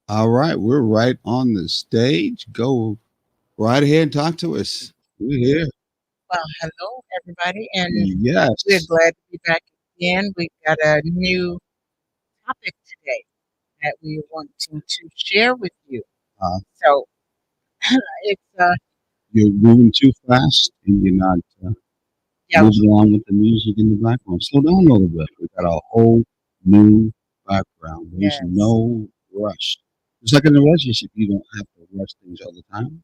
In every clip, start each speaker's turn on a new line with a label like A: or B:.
A: All right, we're right on the stage. Go right ahead and talk to us. We're here.
B: Well, hello, everybody, and we're
A: Yes.
B: glad to be back again. We've got a new topic today that we want to share with you.
A: Uh,
B: So it's
A: you're moving too fast and you're not
B: yeah,
A: moving along with the music in the background. Slow down a little bit. We've got a whole new background. There's
B: yes.
A: no rush. It's like in a relationship, you don't have to rush things all the time.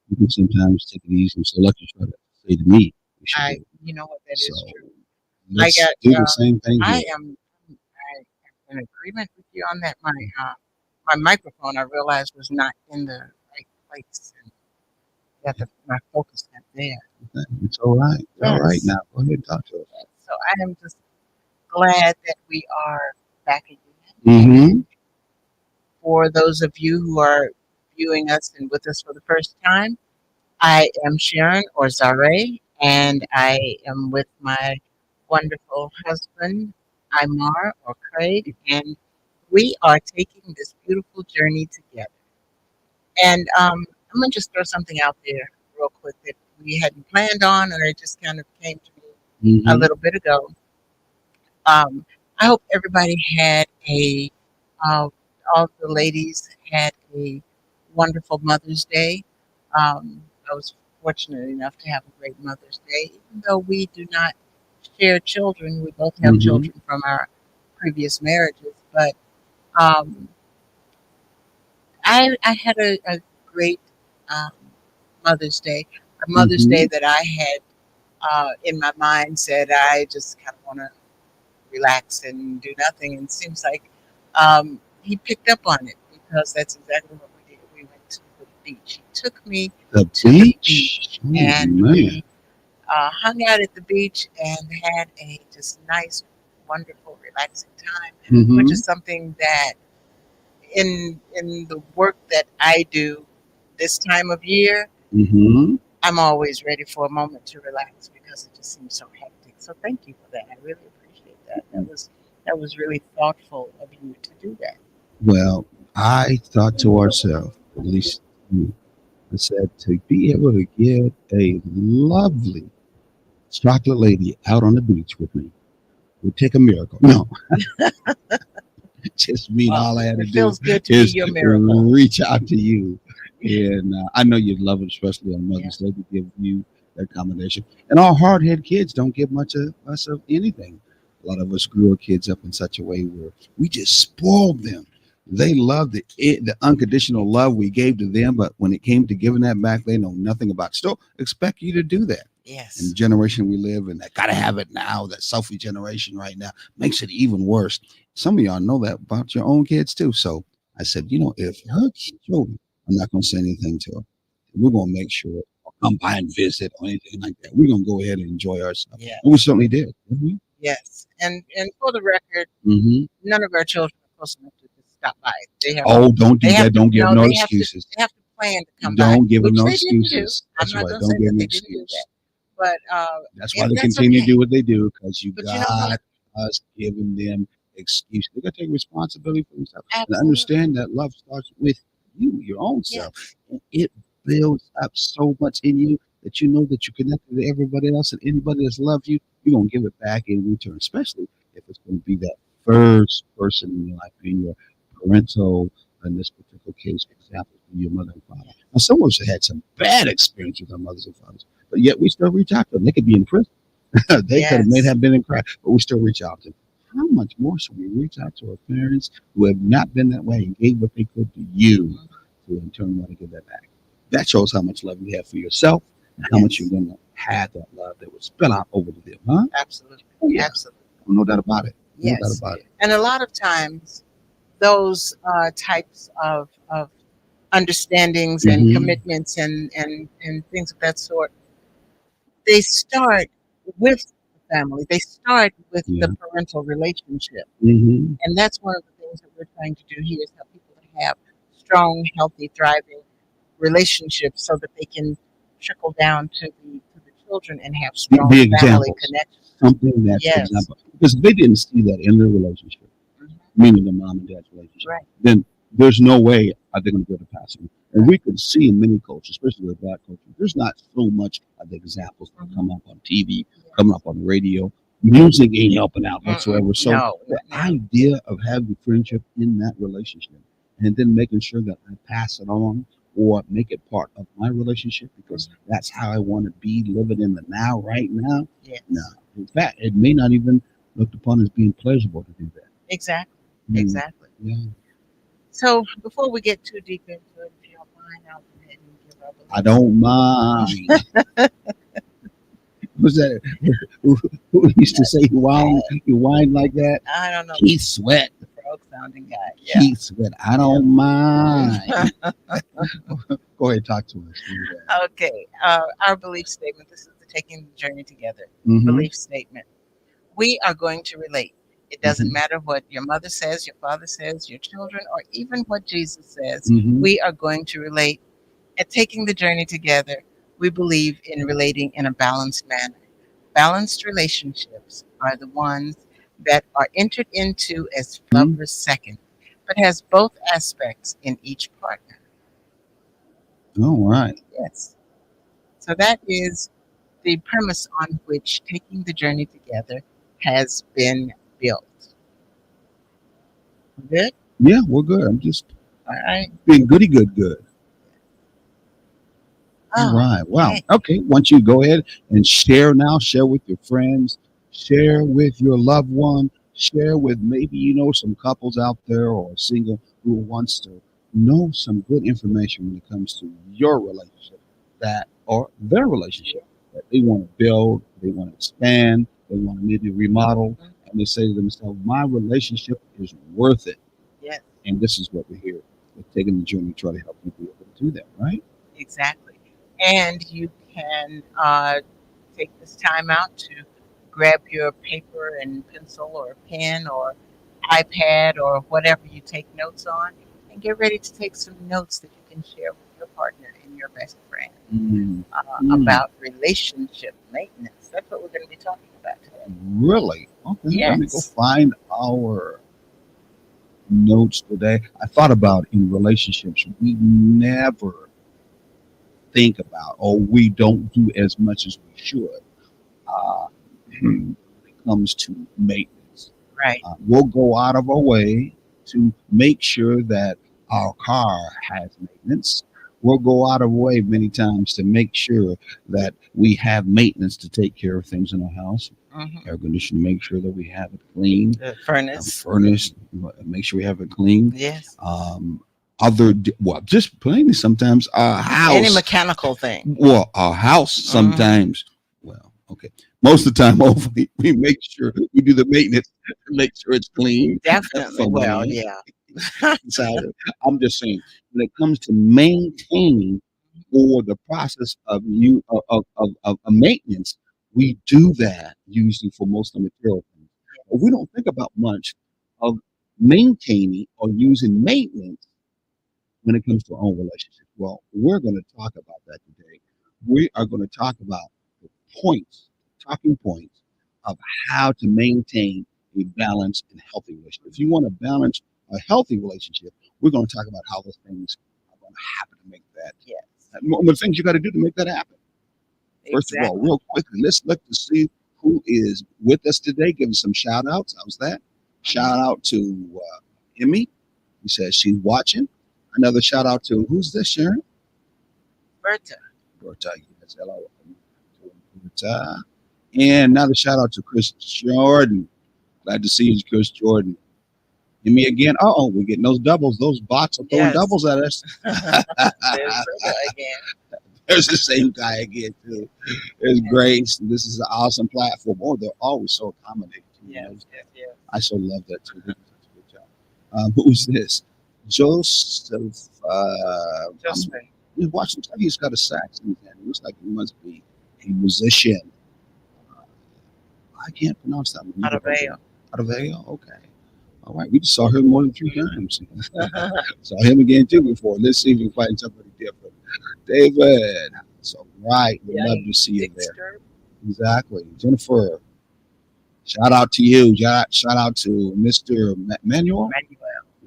A: You can sometimes take it easy. So, like you try to say to me, we should
B: I
A: do.
B: you know what that
A: So,
B: is true. I
A: let's
B: got
A: do the same thing
B: I
A: here.
B: am in agreement with you on that. My microphone I realized was not in the right place, and got my focus not there.
A: It's all right. It's all right
B: Yes.
A: now. Go ahead and talk to us.
B: So I am just glad that we are back again. And
A: Mm-hmm.
B: for those of you who are viewing us and with us for the first time, I am Sharon or Zare, and I am with my wonderful husband, Imar or Craig, and we are taking this beautiful journey together. And I'm going to just throw something out there real quick that we hadn't planned on, and it just kind of came to me a
A: Mm-hmm.
B: little bit ago. Um, I hope everybody had uh, all the ladies had a wonderful Mother's Day. I was fortunate enough to have a great Mother's Day, even though we do not share children. We both have
A: Mm-hmm.
B: children from our previous marriages, but um, I had a great um, Mother's Day. A Mother's
A: Mm-hmm.
B: Day that I had in my mind said I just kind of want to relax and do nothing. And it seems like he picked up on it because that's exactly what we did. We went to the beach. He took me
A: The
B: to the
A: beach.
B: beach
A: Oh
B: and
A: man.
B: we hung out at the beach and had a just nice, wonderful, relaxing time, which
A: Mm-hmm.
B: is something that in the work that I do this time of year,
A: Mm-hmm.
B: I'm always ready for a moment to relax because it just seems so hectic. So thank you for that. I really appreciate that. That was really thoughtful of you to do that.
A: Well, I thought to ourselves, at least me, I said to be able to get a lovely chocolate lady out on the beach with me would take a miracle. No, just mean
B: Well,
A: all I had to
B: it
A: do
B: feels good to be
A: is
B: your miracle.
A: reach out to you. And I know you'd love it, especially on
B: Yeah.
A: Mother's Day, to give you that combination. And all hard head kids don't give much of us of anything. A lot of us grew our kids up in such a way where we just spoiled them. They loved the unconditional love we gave to them, but when it came to giving that back, they know nothing about. Still expect you to do that. In the
B: Yes.
A: generation we live in, that gotta have it now, that selfie generation right now makes it even worse. Some of y'all know that about your own kids too. So I said, if her children, I'm not going to say anything to her. We're going to make sure or come by and visit or anything like that. We're going to go ahead and enjoy ourselves. And we
B: Yes.
A: certainly did. Mm-hmm.
B: Yes. And for the record,
A: Mm-hmm.
B: none of our children are close enough to just stop by.
A: Oh, don't
B: They
A: do
B: have
A: that.
B: to
A: Don't give them
B: no,
A: no
B: they have to
A: excuses.
B: they have to plan to come by,
A: Don't give them
B: which
A: no
B: they didn't do.
A: excuses.
B: I'm
A: That's
B: not
A: right.
B: going to
A: Don't
B: say
A: give
B: that
A: them an
B: they didn't do that,
A: excuse.
B: but
A: That's why they
B: that's
A: continue to
B: okay.
A: do what they do because you
B: But you know what?
A: got us giving them excuses. They got to take responsibility for themselves and
B: Absolutely.
A: understand that love starts with you, your own self.
B: Yes.
A: And it builds up so much in you that you know that you're connected to everybody else and anybody that's loved you, you're going to give it back in return, especially if it's going to be that first person in your life, being your parental, in this particular case, example, your mother and father.
B: Yes.
A: Now, some of us have had some bad experiences with our mothers and fathers, but yet we still reach out to them. They could be in prison. They could have may
B: Yes.
A: have been in crack, but we still reach out to them. How much more should we reach out to our parents who have not been that way and gave what they could to you
B: Mhm.
A: to in turn want to give that back? That shows how much love you have for yourself and how much you're
B: Yes.
A: going to have that love that will spill out over to them, huh?
B: Absolutely.
A: Oh, yeah.
B: Absolutely.
A: No doubt about it. No doubt
B: Yes.
A: about it.
B: And a lot of times, those types of understandings and
A: Mm-hmm.
B: commitments and things of that sort, they start with the family. They start with the
A: Yeah.
B: parental relationship.
A: Mm-hmm.
B: And that's one of the things that we're trying to do here is help people to have strong, healthy, thriving relationships so that they can trickle down to the children and have
A: Be
B: strong family
A: examples.
B: connections.
A: Something that, for
B: Yes.
A: example, because they didn't see that in their relationship,
B: Hmm.
A: meaning the mom and dad's relationship,
B: Right.
A: then there's no way are they going to be able to pass it. And we can see in many cultures, especially the black culture, there's not so much of the examples that come up on TV, coming up on the radio. Music ain't helping out whatsoever. So
B: No,
A: the
B: no.
A: idea of having friendship in that relationship and then making sure that I pass it on or make it part of my relationship because that's how I want to be living in the now, right now.
B: Yes.
A: No. In fact, it may not even looked upon as being pleasurable to do that.
B: Exactly.
A: Mm,
B: Exactly.
A: yeah.
B: So before we get too deep into it, if you don't mind, I'll go ahead and give our
A: I
B: beliefs.
A: don't mind. Who's that? Who used to say you whine like that?
B: I don't know.
A: Keith Sweat.
B: The frog sounding guy. Yeah.
A: Keith Sweat. I don't mind. Go ahead, talk to us.
B: Okay. Our belief statement. This is the taking the journey together.
A: Mm-hmm.
B: Belief statement. We are going to relate. It doesn't
A: Mhm.
B: matter what your mother says, your father says, your children, or even what Jesus says.
A: Mhm.
B: We are going to relate. At taking the journey together, we believe in relating in a balanced manner. Balanced relationships are the ones that are entered into as lovers second, but has both aspects in each partner.
A: All right.
B: Yes. So that is the premise on which taking the journey together has been built. Good?
A: Yeah, we're good. I'm just
B: All right.
A: being goody good. All
B: Oh,
A: right. Wow.
B: okay.
A: Okay. Once you go ahead and share now, share with your friends, share with your loved one, share with maybe some couples out there or a single who wants to know some good information when it comes to your relationship that or their relationship that they want to build, they want to expand, they want to maybe remodel, and they say to themselves, "My relationship is worth it."
B: Yes,
A: And this is what we're here. We're taking the journey to try to help you be able to do that, right?
B: exactly. And you can take this time out to grab your paper and pencil or pen or iPad or whatever you take notes on and get ready to take some notes that you can share with your partner and your best friend about relationship maintenance. That's what we're going to be talking about today.
A: Really? Okay. Let me go
B: Yes.
A: find our notes today. I thought about in relationships, we never think about or we don't do as much as we should when it comes to maintenance.
B: Right.
A: We'll go out of our way to make sure that our car has maintenance. We'll go out of our way many times to make sure that we have maintenance to take care of things in our house.
B: Mm-hmm.
A: Air conditioning, make sure that we have it clean.
B: The furnace.
A: Furnace, make sure we have it clean.
B: Yes.
A: Just plainly sometimes our
B: Any
A: house.
B: mechanical thing.
A: Well, our house sometimes. Well, okay. Most of the time, hopefully, we make sure we do the maintenance, make sure it's clean.
B: Definitely.
A: From
B: Well,
A: the
B: yeah.
A: inside. I'm just saying, when it comes to maintaining or the process of of maintenance, we do that usually for most of the material things. But we don't think about much of maintaining or using maintenance when it comes to our own relationships. Well, we're going to talk about that today. We are going to talk about the talking points of how to maintain a balanced and healthy relationship. If you want to balance a healthy relationship, we're going to talk about how those things are going to happen to make that.
B: Yes.
A: The things you got to do to make that happen. First of all,
B: Exactly.
A: real quickly, let's look to see who is with us today. Give us some shout outs. How's that? Shout out to Emmy. He says she's watching. Another shout out to who's this, Sharon?
B: Berta.
A: Berta. Yes, hello. Berta. And another shout out to Chris Jordan. Glad to see you, Chris Jordan. And me again. Oh, we're getting those doubles. Those bots are throwing
B: Yes.
A: doubles at us.
B: There's Berta again.
A: There's the same guy again, too. There's Grace. This is an awesome platform. Oh, they're always so accommodating.
B: Yes. Yes. Yes.
A: I so love that, too. They do such a good job. Who's this? Joseph.
B: Josephine.
A: He's watching. He's got a sax in his hand. It looks like he must be a musician. I can't pronounce that one.
B: Araveo.
A: Araveo? Okay. All right. We just saw him more than 3 times. Saw him again, too, before. Let's see if we can find somebody different. David. So, right. We'd love to see you there. Exactly. Jennifer. Shout out to you. Shout out to Mr. Manuel.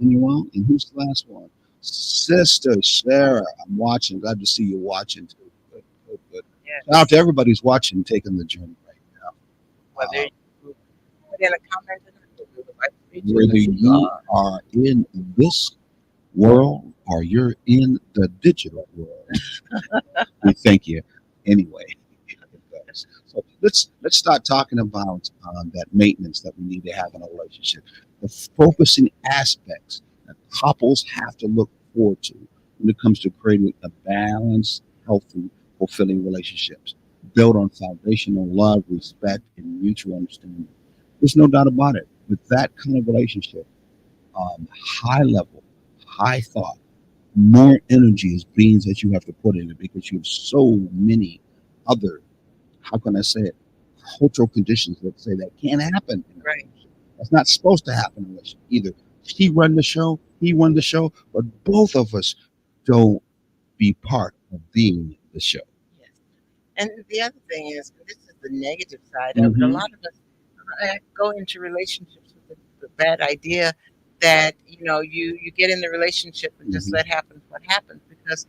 A: Anyone? And who's the last one? Sister Sarah. I'm watching. Glad to see you watching too. Good, good, good. Shout out
B: Yes.
A: to everybody's watching, taking the journey right now.
B: Whether you put in a comment or not, we would like to meet you
A: Whether
B: as you
A: you
B: are.
A: are in this world or you're in the digital world, we thank you anyway. So let's start talking about that maintenance that we need to have in a relationship, the focusing aspects that couples have to look forward to when it comes to creating a balanced, healthy, fulfilling relationships built on foundational love, respect, and mutual understanding. There's no doubt about it. With that kind of relationship, high level, high thought, more energy is beings that you have to put in it because you have so many other, how can I say it, cultural conditions that say that can't happen in a
B: Right.
A: relationship. That's not supposed to happen in a relationship. Either he run the show, he run the show, but both of us don't be part of being the show.
B: Yes. And the other thing is, and this is the negative side of it, a
A: Hmm.
B: lot of us go into relationships with the bad idea that, you get in the relationship and just
A: Hmm.
B: let happen what happens because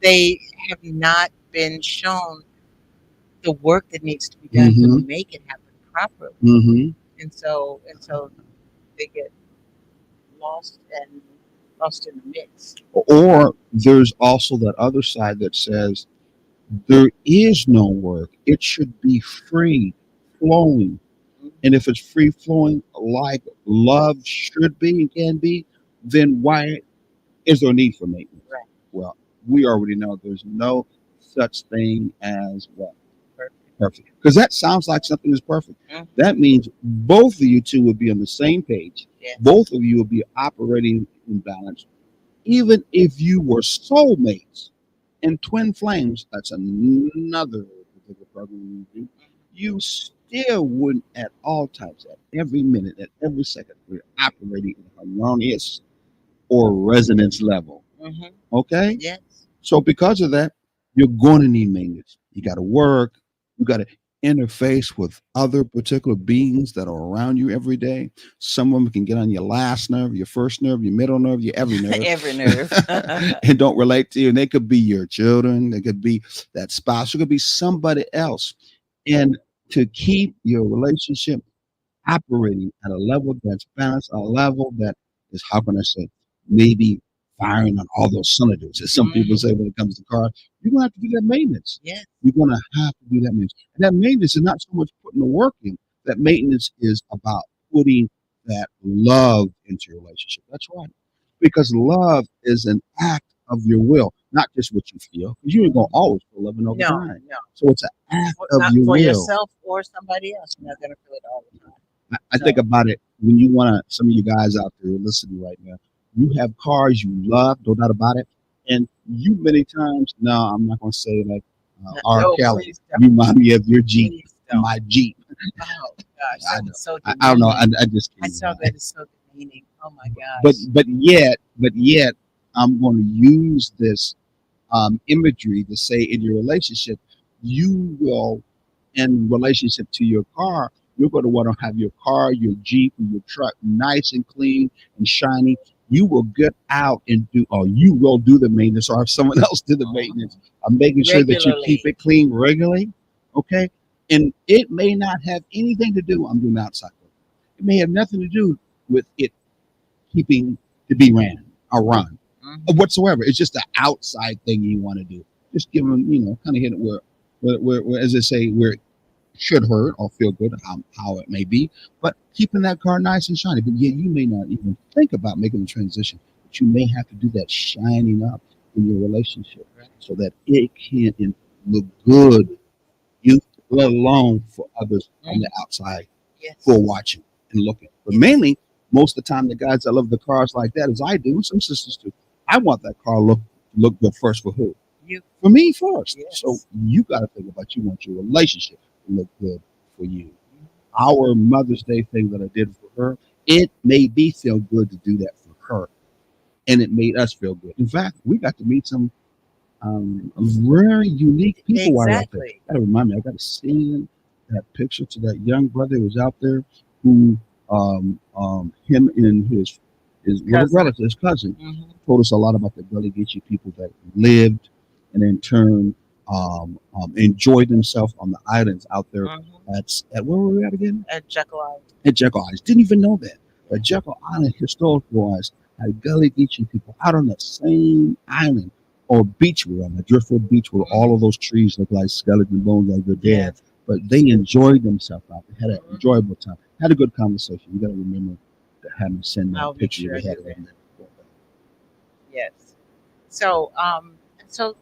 B: they have not been shown the work that needs to be done to
A: Hmm.
B: make it happen properly.
A: Hmm.
B: And so they get lost and lost in the mix.
A: Or there's also that other side that says there is no work. It should be free flowing.
B: Mhm.
A: And if it's free flowing like love should be and can be, then why is there a need for maintenance?
B: Right.
A: Well, we already know there's no such thing as what?
B: Perfect.
A: Perfect. Because that sounds like something is perfect.
B: Mhm.
A: That means both of you two would be on the same page.
B: Yes.
A: Both of you would be operating in balance. Even if you were soulmates and twin flames, that's another particular program you do. You still wouldn't at all times, at every minute, at every second, we're operating in harmonious or resonance level.
B: Hmm.
A: Okay?
B: Yes.
A: So because of that, you're going to need maintenance. You got to work. You got to interface with other particular beings that are around you every day. Some of them can get on your last nerve, your first nerve, your middle nerve, your every nerve,
B: Every nerve.
A: and don't relate to you. And they could be your children. They could be that spouse. It could be somebody else. And to keep your relationship operating at a level that's balanced, a level that is, how can I say, maybe firing on all those cylinders, as some people
B: Hmm.
A: say when it comes to cars, you're going to have to do that maintenance.
B: Yes.
A: You're going to have to do that maintenance. And that maintenance is not so much putting the work in, that maintenance is about putting that love into your relationship. That's right. Because love is an act of your will, not just what you feel, because you ain't going to always feel loving all the
B: No,
A: time.
B: no.
A: So it's an act of
B: Not
A: your
B: for
A: will.
B: yourself or somebody else. You're not going to feel it all the time.
A: I think
B: So,
A: about it when you want to, some of you guys out there listening right now, you have cars you love, no doubt about it. And you many times, no, I'm not going to say like
B: no,
A: R.
B: no,
A: Kelly,
B: please don't.
A: you remind me of your Jeep,
B: Please don't.
A: my Jeep.
B: Oh, gosh.
A: I
B: That
A: know.
B: was so
A: I don't know.
B: demeaning.
A: I just
B: I
A: can't.
B: saw that as so demeaning. Oh, my
A: But
B: gosh.
A: but yet, I'm going to use this imagery to say in your relationship, you will, in relationship to your car, you're going to want to have your car, your Jeep, and your truck nice and clean and shiny. You will get out and do, or you will do the maintenance, or have someone else do the maintenance. I'm making sure that you keep
B: Regularly.
A: it clean regularly. Okay. And it may not have anything to do, I'm doing outside work. It may have nothing to do with it keeping to be ran or run
B: Hmm.
A: whatsoever. It's just an outside thing you want to do. Just give them, kind of hit it where, as I say, where it should hurt or feel good, how it may be, but keeping that car nice and shiny. But yet you may not even think about making the transition, but you may have to do that shining up in your relationship
B: Right.
A: so that it can look good, you let alone for others on
B: Hmm.
A: the outside who are
B: Yes.
A: watching and looking. But
B: Yes.
A: mainly, most of the time, the guys that love the cars like that, as I do, and some sisters too, I want that car look good first for who?
B: You.
A: For me first. So
B: Yes.
A: you got to think about you want your relationship to look good for you. Our Mother's Day thing that I did for her, it made me feel good to do that for her, and it made us feel good. In fact, we got to meet some very unique people while out there.
B: Exactly.
A: Gotta remind me, I got to send that picture to that young brother who was out there, who him and his his little
B: Cousin.
A: relative, his cousin,
B: Hmm.
A: told us a lot about the Gullah Geechee people that lived and in turn enjoyed themselves on the islands out there
B: Hmm.
A: at where were we at again?
B: At Jekyll Island.
A: At Jekyll Island. Didn't even know that.
B: Yeah.
A: But Jekyll Island, historical wise, had Gullah Geechee people out on the same island or beach we're on, the Driftwood Beach, where all of those trees look like skeleton bones, like they're dead.
B: Yes.
A: But they enjoyed themselves out. They had an
B: Mhm.
A: enjoyable time. Had a good conversation. You got to remember to have me send
B: I'll
A: that
B: make
A: picture
B: sure I
A: we had
B: do
A: of
B: that.
A: them.
B: Yes. So, so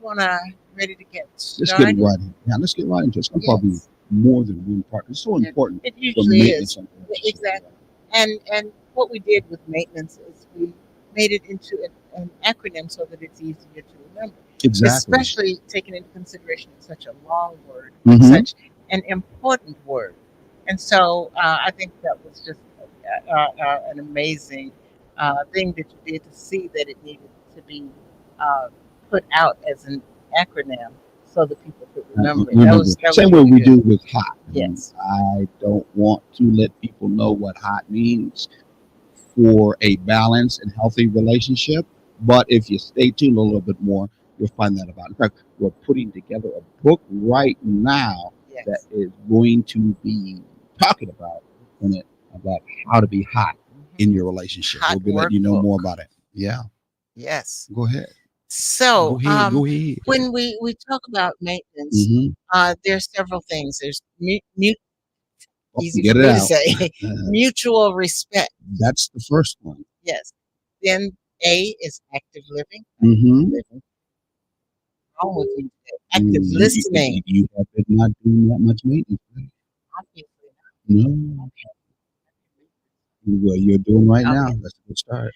B: wanna ready to get
A: Let's get
B: started?
A: right in. Yeah, let's get right into it. It's going to probably be
B: Yes.
A: more than one part. It's so
B: It,
A: important
B: it
A: for
B: usually
A: maintenance
B: is.
A: on the
B: Yeah,
A: relationship.
B: exactly. And what we did with maintenance is we made it into an acronym so that it's easier to remember,
A: Exactly.
B: especially taking into consideration it's such a long word,
A: Mhm.
B: such an important word. And so I think that was just an amazing thing that you did to see that it needed to be uh, put out as an acronym so that people could remember it. That
A: Remember,
B: was
A: same way
B: really
A: we
B: good.
A: do with hot.
B: Yes.
A: I don't want to let people know what hot means for a balanced and healthy relationship. But if you stay tuned a little bit more, you'll find that about. In fact, we're putting together a book right now that
B: Yes.
A: is going to be talking about how to be hot in
B: Mhm.
A: your relationship.
B: Hot
A: We'll be letting you know more
B: workbook.
A: about it. Yeah,
B: Yes.
A: go ahead.
B: So,
A: Go ahead. Go ahead.
B: when we talk about maintenance,
A: Mm-hmm.
B: there's several things. There's
A: Oh,
B: easy
A: get
B: for
A: it
B: me to
A: out.
B: say, mutual respect.
A: That's the first one.
B: Yes. Then A is active living.
A: Mm-hmm.
B: Living. Wrong with you today. Active listening.
A: You have been not doing that much maintenance.
B: Obviously
A: No,
B: not.
A: well, you're doing right now.
B: Okay.
A: That's a good start.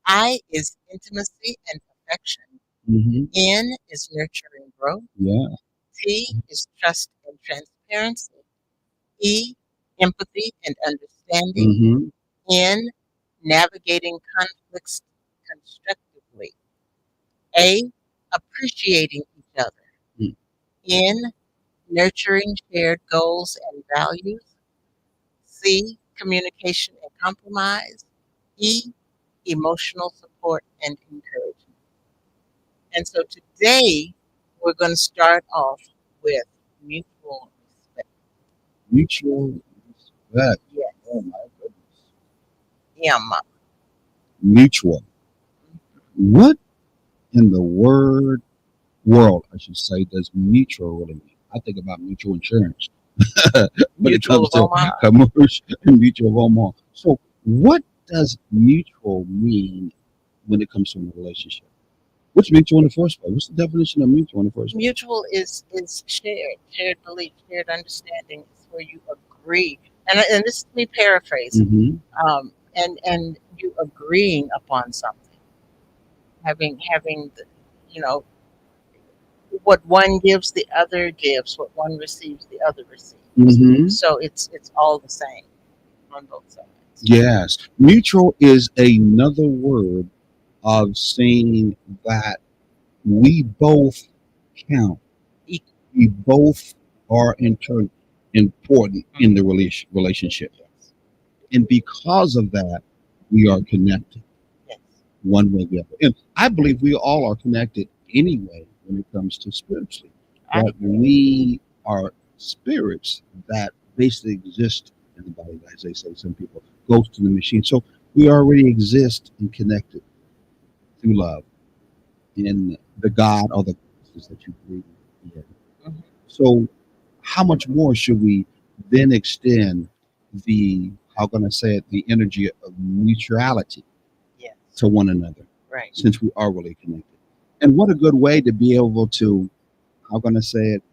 B: I is intimacy and affection.
A: Mm-hmm.
B: N is nurturing growth.
A: Yeah.
B: T is trust and transparency. E, empathy and understanding.
A: Mm-hmm.
B: N, navigating conflicts constructively. A, appreciating each other. N, nurturing shared goals and values. C, communication and compromise. E, emotional support and encouragement. And so today we're going to start off with mutual respect.
A: Mutual respect.
B: Yes.
A: Oh my goodness.
B: Yeah, Ma.
A: Mutual. What in the world, I should say, does mutual really mean? I think about mutual insurance when it
B: Mutual
A: comes
B: of
A: to
B: Omaha.
A: commercial and mutual of Omaha. So, what does mutual mean when it comes to a relationship? What's mutual in the first place? What's the definition of mutual in the first place?
B: Mutual is shared belief, shared understanding. It's where you agree, and this is me paraphrasing,
A: Mm-hmm.
B: and you agreeing upon something, having the, you know, what one gives, the other gives. What one receives, the other receives.
A: Mm-hmm.
B: So it's all the same on both sides.
A: Yes. Mutual is another word of saying that we both count.
B: Equal.
A: We both are in turn important in the relationship.
B: Yes.
A: And because of that, we are connected
B: Yes.
A: one way or the other. And I believe we all are connected anyway when it comes to spiritually.
B: I
A: But we are spirits that basically exist in the body, as they say, some people, ghost in the machine. So we already exist and connected through love in the God or the gods that you believe in.
B: Mhm.
A: So how much more should we then extend the, how can I say it, the energy of mutuality
B: Yes.
A: to one another,
B: Right.
A: since we are really connected? And what a good way to be able to, how can I say it,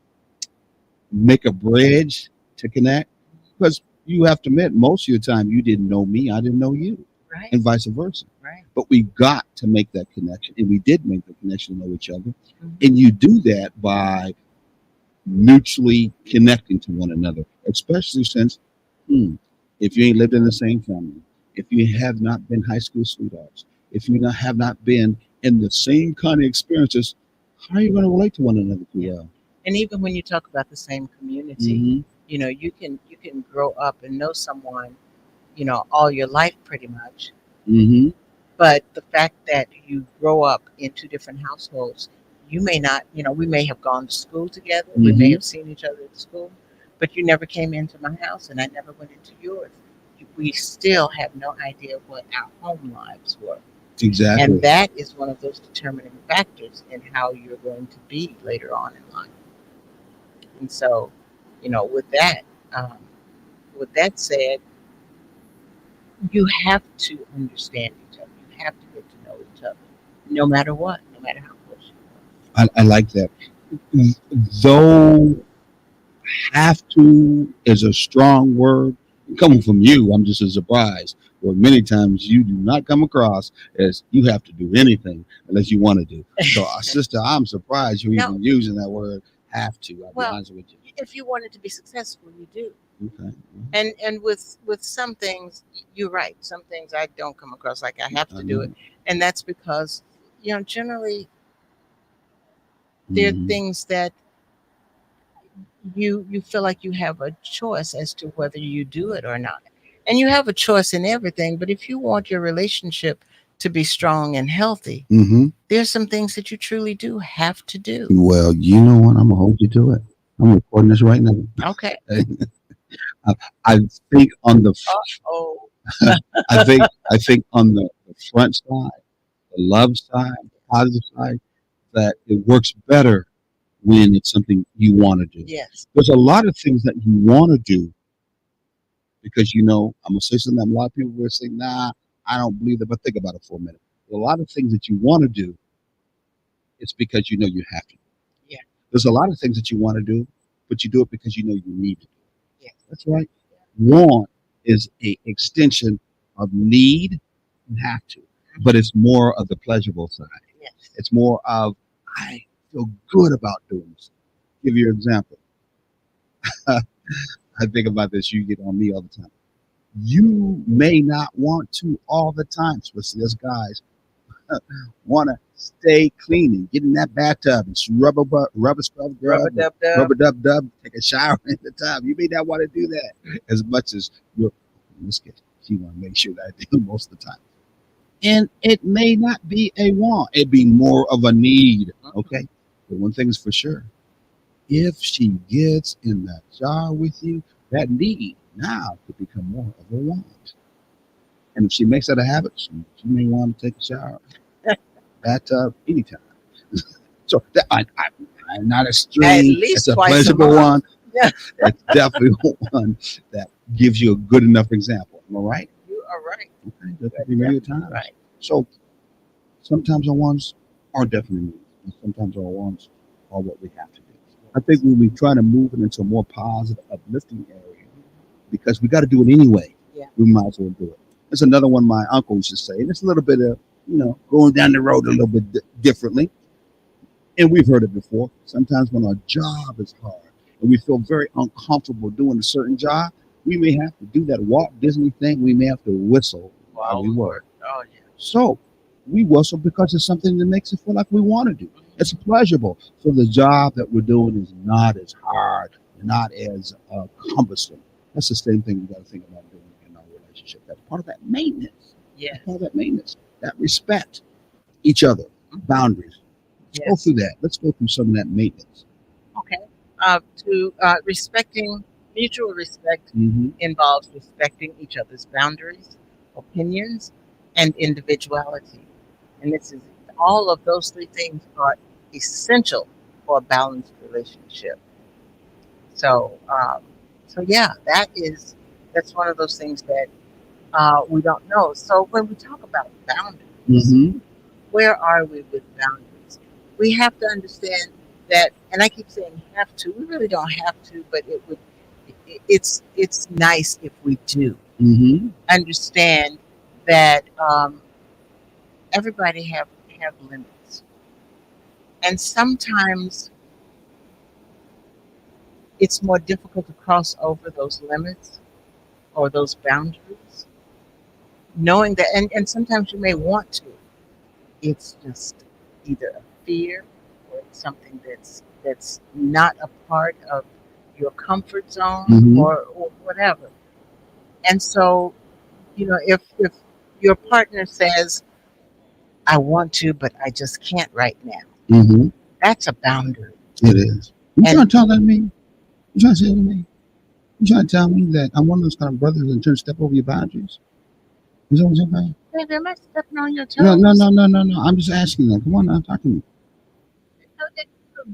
A: make a bridge to connect, because you have to admit, most of your time you didn't know me, I didn't know you,
B: Right.
A: and vice versa.
B: Right.
A: But we got to make that connection, and we did make the connection to know each other.
B: Mhm.
A: And you do that by mutually connecting to one another, especially since, if you ain't lived in the same family, if you have not been high school sweethearts, if you have not been in the same kind of experiences, how are you going to relate to one another too
B: Yeah.
A: well?
B: And even when you talk about the same community,
A: Mm-hmm.
B: you know, you can grow up and know someone, you know, all your life pretty much,
A: Mm-hmm.
B: But the fact that you grow up in two different households, you may not, we may have gone to school together, we may
A: Mm-hmm.
B: have seen each other at school, but you never came into my house and I never went into yours. We still have no idea what our home lives were. And
A: Exactly.
B: that is one of those determining factors in how you're going to be later on in life. And so, with um, that said, you have to understand each other. You have to get to know each other, no matter what, no matter how close you
A: I like that. Though have to is a strong word. Coming from you, I'm just as surprised. Where many times you do not come across as you have to do anything unless you want to do. So,
B: are.
A: sister, I'm surprised you're
B: No,
A: even using that word have to. I'll be
B: well,
A: honest with you.
B: if you wanted to be successful, you do.
A: Okay.
B: And with some things, you're right. Some things I don't come across like I have
A: I
B: to do it,
A: know.
B: and that's because generally there are
A: Hmm.
B: things that you feel like you have a choice as to whether you do it or not. And you have a choice in everything, but if you want your relationship to be strong and healthy,
A: Hmm.
B: there's some things that you truly do have to do.
A: Well, you know what? I'm gonna hold you to it. I'm recording this right now.
B: Okay.
A: I, I think on the
B: Oh,
A: I think on the front side, the love side, the positive side, that it works better when it's something you want to do.
B: yes.
A: There's a lot of things that you want to do because I'm gonna say something that a lot of people will say, "Nah, I don't believe that." But think about it for a minute. A lot of things that you want to do, it's because you know you have to.
B: Yeah.
A: There's a lot of things that you want to do, but you do it because you know you need to.
B: Yes.
A: That's right. Want is a extension of need and have to, but it's more of the pleasurable side.
B: Yes.
A: It's more of I feel good about doing this. Give you an example. I think about this. You get on me all the time. You may not want to all the time, especially us guys, want to stay clean and get in that bathtub and rubber scrub
B: Rubber
A: grub, and
B: dub dub.
A: rubber dub dub, take a shower in the tub. You may not want to do that as much as your in this case. She want to make sure that I do most of the time. And it may not be a want; it be more of a need. Okay, but one thing is for sure: if she gets in that shower with you, that need now could become more of a want. And if she makes that a habit, she may want to take a shower, bathtub, anytime. So I'm not
B: At
A: extreme. It's
B: least
A: a
B: twice a
A: pleasurable
B: month.
A: one.
B: Yeah,
A: It's definitely one that gives you a good enough example. Am I right?
B: you are right.
A: Okay, there
B: You are
A: could be many
B: definitely
A: times.
B: right.
A: So sometimes our wants are definitely needs, and sometimes our wants are what we have to do. I think when we try to move it into a more positive, uplifting area, because we got to do it anyway,
B: Yeah.
A: we might as well do it. There's another one my uncle used to say, and it's a little bit of, going down the road a little bit differently. And we've heard it before. Sometimes when our job is hard and we feel very uncomfortable doing a certain job, we may have to do that Walt Disney thing. We may have to whistle while
B: Oh
A: we work.
B: Lord. Oh yeah.
A: So we whistle because it's something that makes us feel like we want to do. It's pleasurable. So the job that we're doing is not as hard, not as cumbersome. That's the same thing we got to think about doing in our relationship. That's part of that maintenance.
B: Yes.
A: That's part of that maintenance. That respect each other, boundaries. Let's go
B: Yes.
A: through that. Let's go through some of that maintenance.
B: Okay. To respecting mutual respect
A: Hmm.
B: involves respecting each other's boundaries, opinions, and individuality. And this is all of those three things are essential for a balanced relationship. So, yeah, that's one of those things that we don't know. So when we talk about boundaries,
A: Hmm.
B: where are we with boundaries? We have to understand that, and I keep saying have to. We really don't have to, but it would. It's nice if we do
A: Hmm.
B: understand that everybody have limits, and sometimes it's more difficult to cross over those limits or those boundaries, knowing that, and sometimes you may want to. It's just either a fear or it's something that's not a part of your comfort zone
A: Hmm.
B: or whatever. And so, if your partner says, I want to, but I just can't right now.
A: Mm-hmm.
B: That's a boundary.
A: It is. You
B: And
A: trying to tell that to me? You trying to say to me? You trying to tell me that I'm one of those kind of brothers that turn step over your boundaries? Is that what you're saying?
B: baby, am I stepping on your
A: No, no,
B: toes?
A: no, no, no, no. I'm just asking that. Come on now, talk to me.
B: No,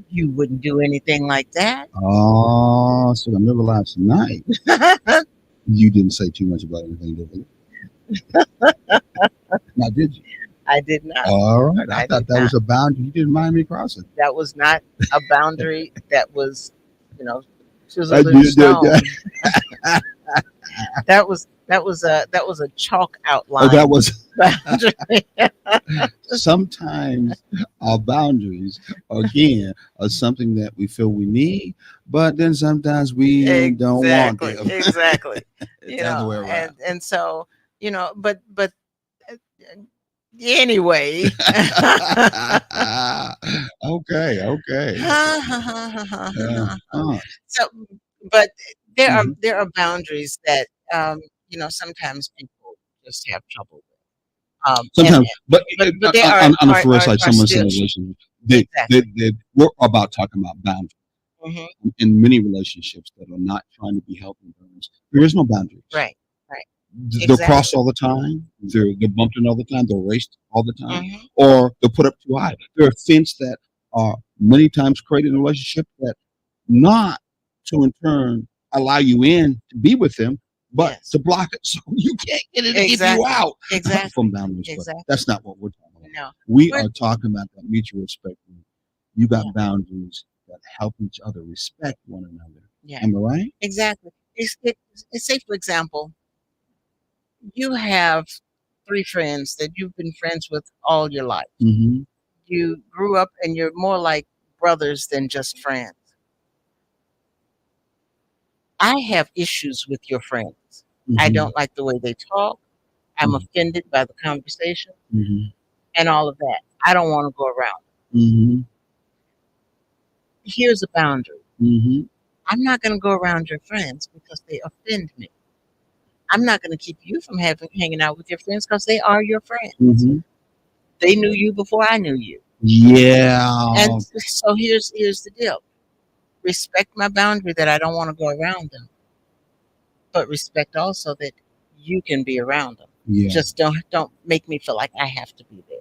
B: you wouldn't do anything like that.
A: Oh, so the middle of last night, you didn't say too much about anything, did you? Now, did you?
B: I did not.
A: All right. I
B: I
A: thought
B: did
A: that
B: not.
A: was a boundary you didn't mind me crossing.
B: That was not a boundary that was,
A: I
B: chiseled in
A: did
B: stone.
A: that.
B: That was a chalk
A: Oh,
B: outline
A: that was
B: boundary.
A: sometimes our boundaries, again, are something that we feel we need, but then sometimes we don't want
B: Exactly,
A: them.
B: exactly.
A: It's the other way around.
B: And so, but uh, anyway.
A: Okay, okay. Uh,
B: So, but
A: mhm.
B: there are boundaries that sometimes people just have trouble with.
A: Sometimes, but
B: But they
A: on the first side,
B: are
A: someone's in
B: still
A: a relationship.
B: exactly.
A: We're about talking about boundaries.
B: Hmm.
A: In many relationships that are not trying to be healthy terms, there is no boundaries.
B: Right, right,
A: They're crossed
B: exactly.
A: all the time. They're bumped in all the time. They're raced all the time,
B: Hmm.
A: or they're put up too high. There are fence that are many times created in a relationship that not to in turn allow you in to be with them, but
B: Yes,
A: to block it so you can't get it to keep you
B: exactly,
A: out from
B: exactly,
A: boundaries. But
B: exactly.
A: that's not what we're talking about.
B: No,
A: We
B: we're
A: are talking about that mutual respect. You
B: yeah,
A: got boundaries that help each other respect one another.
B: yeah,
A: Am I right?
B: exactly. Say for example, you have three friends that you've been friends with all your life.
A: Mm-hmm.
B: You grew up and you're more like brothers than just friends. I have issues with your friends. I
A: Mm-hmm.
B: don't like the way they talk. I'm offended by the conversation
A: Mm-hmm.
B: and all of that. I don't want to go around.
A: Mm-hmm.
B: Here's a boundary.
A: Mm-hmm.
B: I'm not going to go around your friends because they offend me. I'm not going to keep you from hanging out with your friends because they are your friends.
A: Mm-hmm.
B: They knew you before I knew you. And
A: Yeah.
B: so here's the deal. Respect my boundary that I don't want to go around them, but respect also that you can be around them.
A: Yeah.
B: Just don't make me feel like I have to be there.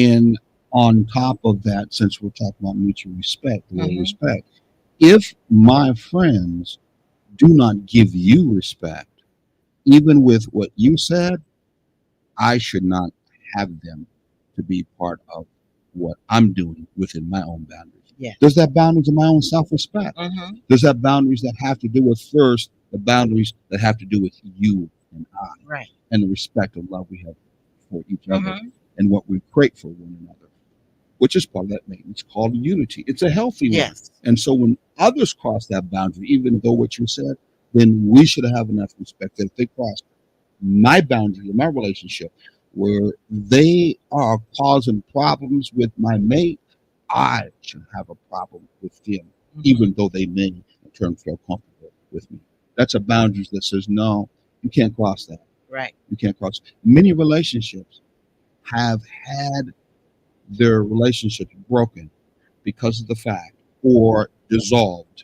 A: And on top of that, since we're talking about mutual respect, real
B: Hmm.
A: respect, if my friends do not give you respect, even with what you said, I should not have them to be part of what I'm doing within my own boundaries.
B: Yeah.
A: There's that boundaries of my own self-respect.
B: Hmm.
A: There's that boundaries that have to do with first the boundaries that have to do with you and I,
B: Right.
A: and the respect and love we have for each other
B: Hmm.
A: and what we create for one another, which is part of that maintenance called unity. It's a healthy one.
B: Yes.
A: And so when others cross that boundary, even though what you said, then we should have enough respect that if they cross my boundary in my relationship where they are causing problems with my mate, I should have a problem with them,
B: Hmm.
A: even though they may in turn feel comfortable with me. That's a boundary that says, no, you can't cross that.
B: Right.
A: You can't cross. Many relationships have had their relationships broken because of the fact, or dissolved,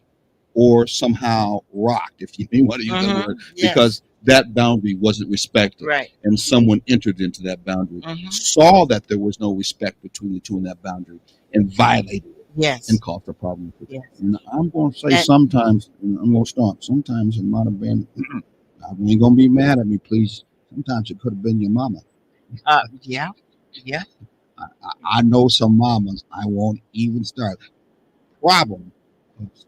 A: or somehow rocked, if you want to use that word,
B: Yes.
A: because that boundary wasn't respected.
B: Right.
A: And someone entered into that boundary,
B: Hmm.
A: saw that there was no respect between the two in that boundary, and violated it
B: Yes.
A: and caused a problem.
B: Yes.
A: And I'm going to say
B: And
A: sometimes, and I'm going to stop, sometimes it might have been, I ain't going to be mad at me, please. Sometimes it could have been your mama.
B: yeah. Yeah.
A: I know some mamas, I won't even start. Problem. It's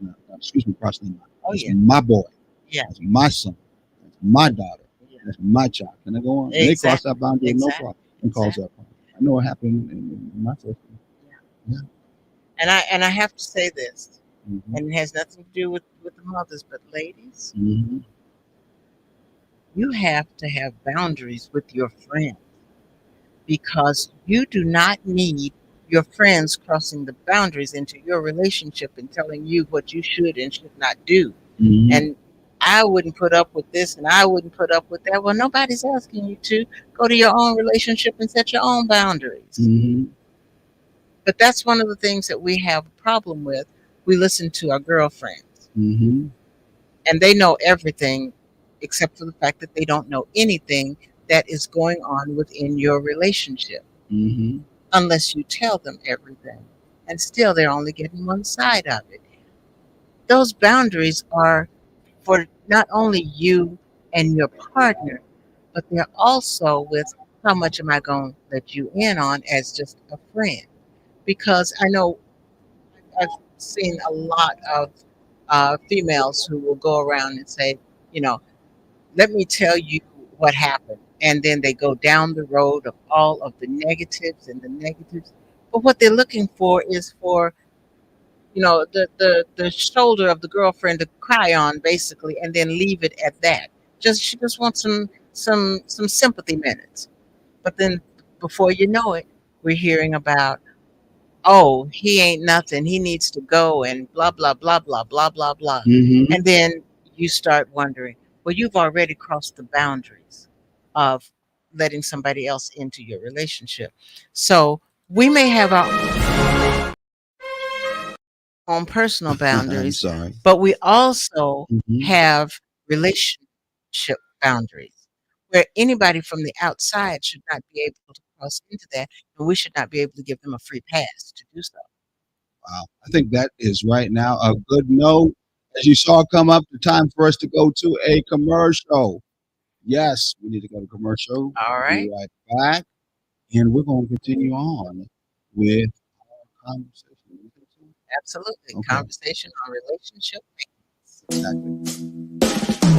A: not, excuse me, crossing my.
B: Oh
A: That's
B: yeah.
A: my boy.
B: Yeah.
A: That's my son. That's my daughter.
B: Yeah.
A: That's my child. Can I go on? And they cross that
B: Exactly.
A: boundary with no
B: Exactly.
A: problem and cause that problem. I know it happened in my first one.
B: Yeah. And I have to say this,
A: Mm-hmm.
B: and it has nothing to do with the mothers, but ladies,
A: Mm-hmm.
B: you have to have boundaries with your friends because you do not need your friends crossing the boundaries into your relationship and telling you what you should and should not do.
A: Mm-hmm.
B: And I wouldn't put up with this and I wouldn't put up with that. Well, nobody's asking you to. Go to your own relationship and set your own boundaries.
A: Mm-hmm.
B: But that's one of the things that we have a problem with. We listen to our girlfriends,
A: Mm-hmm.
B: and they know everything except for the fact that they don't know anything that is going on within your relationship
A: Mm-hmm.
B: unless you tell them everything. And still, they're only getting one side of it. Those boundaries are for not only you and your partner, but they're also with how much am I going to let you in on as just a friend? Because I know I've seen a lot of females who will go around and say, you know, let me tell you what happened. And then they go down the road of all of the negatives and the negatives. But what they're looking for is for, the shoulder of the girlfriend to cry on basically and then leave it at that. She just wants some sympathy minutes. But then before you know it, we're hearing about, oh, he ain't nothing. He needs to go and blah, blah, blah, blah, blah, blah, blah.
A: Mm-hmm.
B: And then you start wondering, well, you've already crossed the boundaries of letting somebody else into your relationship. So we may have our own personal
A: I'm
B: boundaries,
A: sorry.
B: but we also
A: Mm-hmm.
B: have relationship boundaries where anybody from the outside should not be able to cross into that, and we should not be able to give them a free pass to do so.
A: Wow. I think that is right now a good note. As you saw come up, the time for us to go to a commercial. Yes, we need to go to commercial.
B: All
A: We'll be
B: right.
A: right back. And we're going to continue on with our conversation. You think so?
B: Absolutely.
A: Okay.
B: Conversation on relationship.
A: Exactly.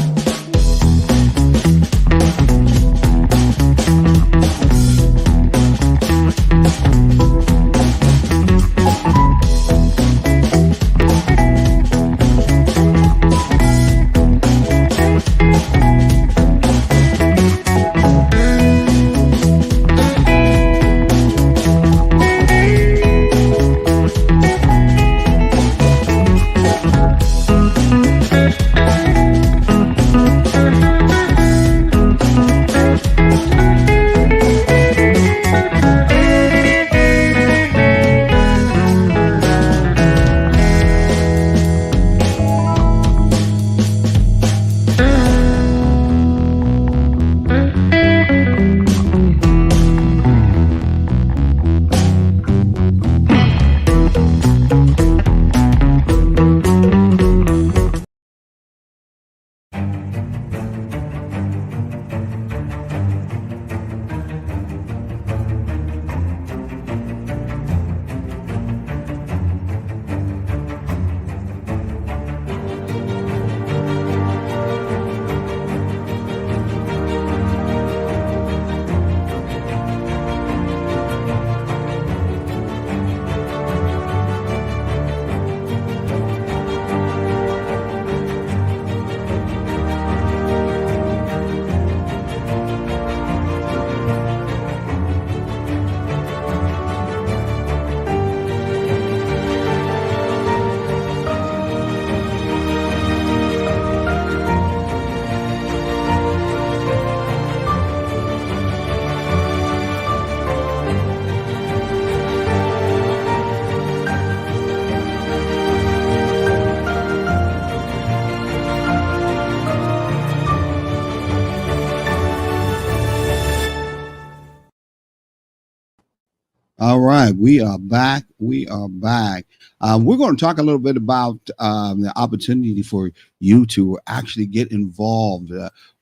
A: All right, we are back. We are back. We're going to talk a little bit about the opportunity for you to actually get involved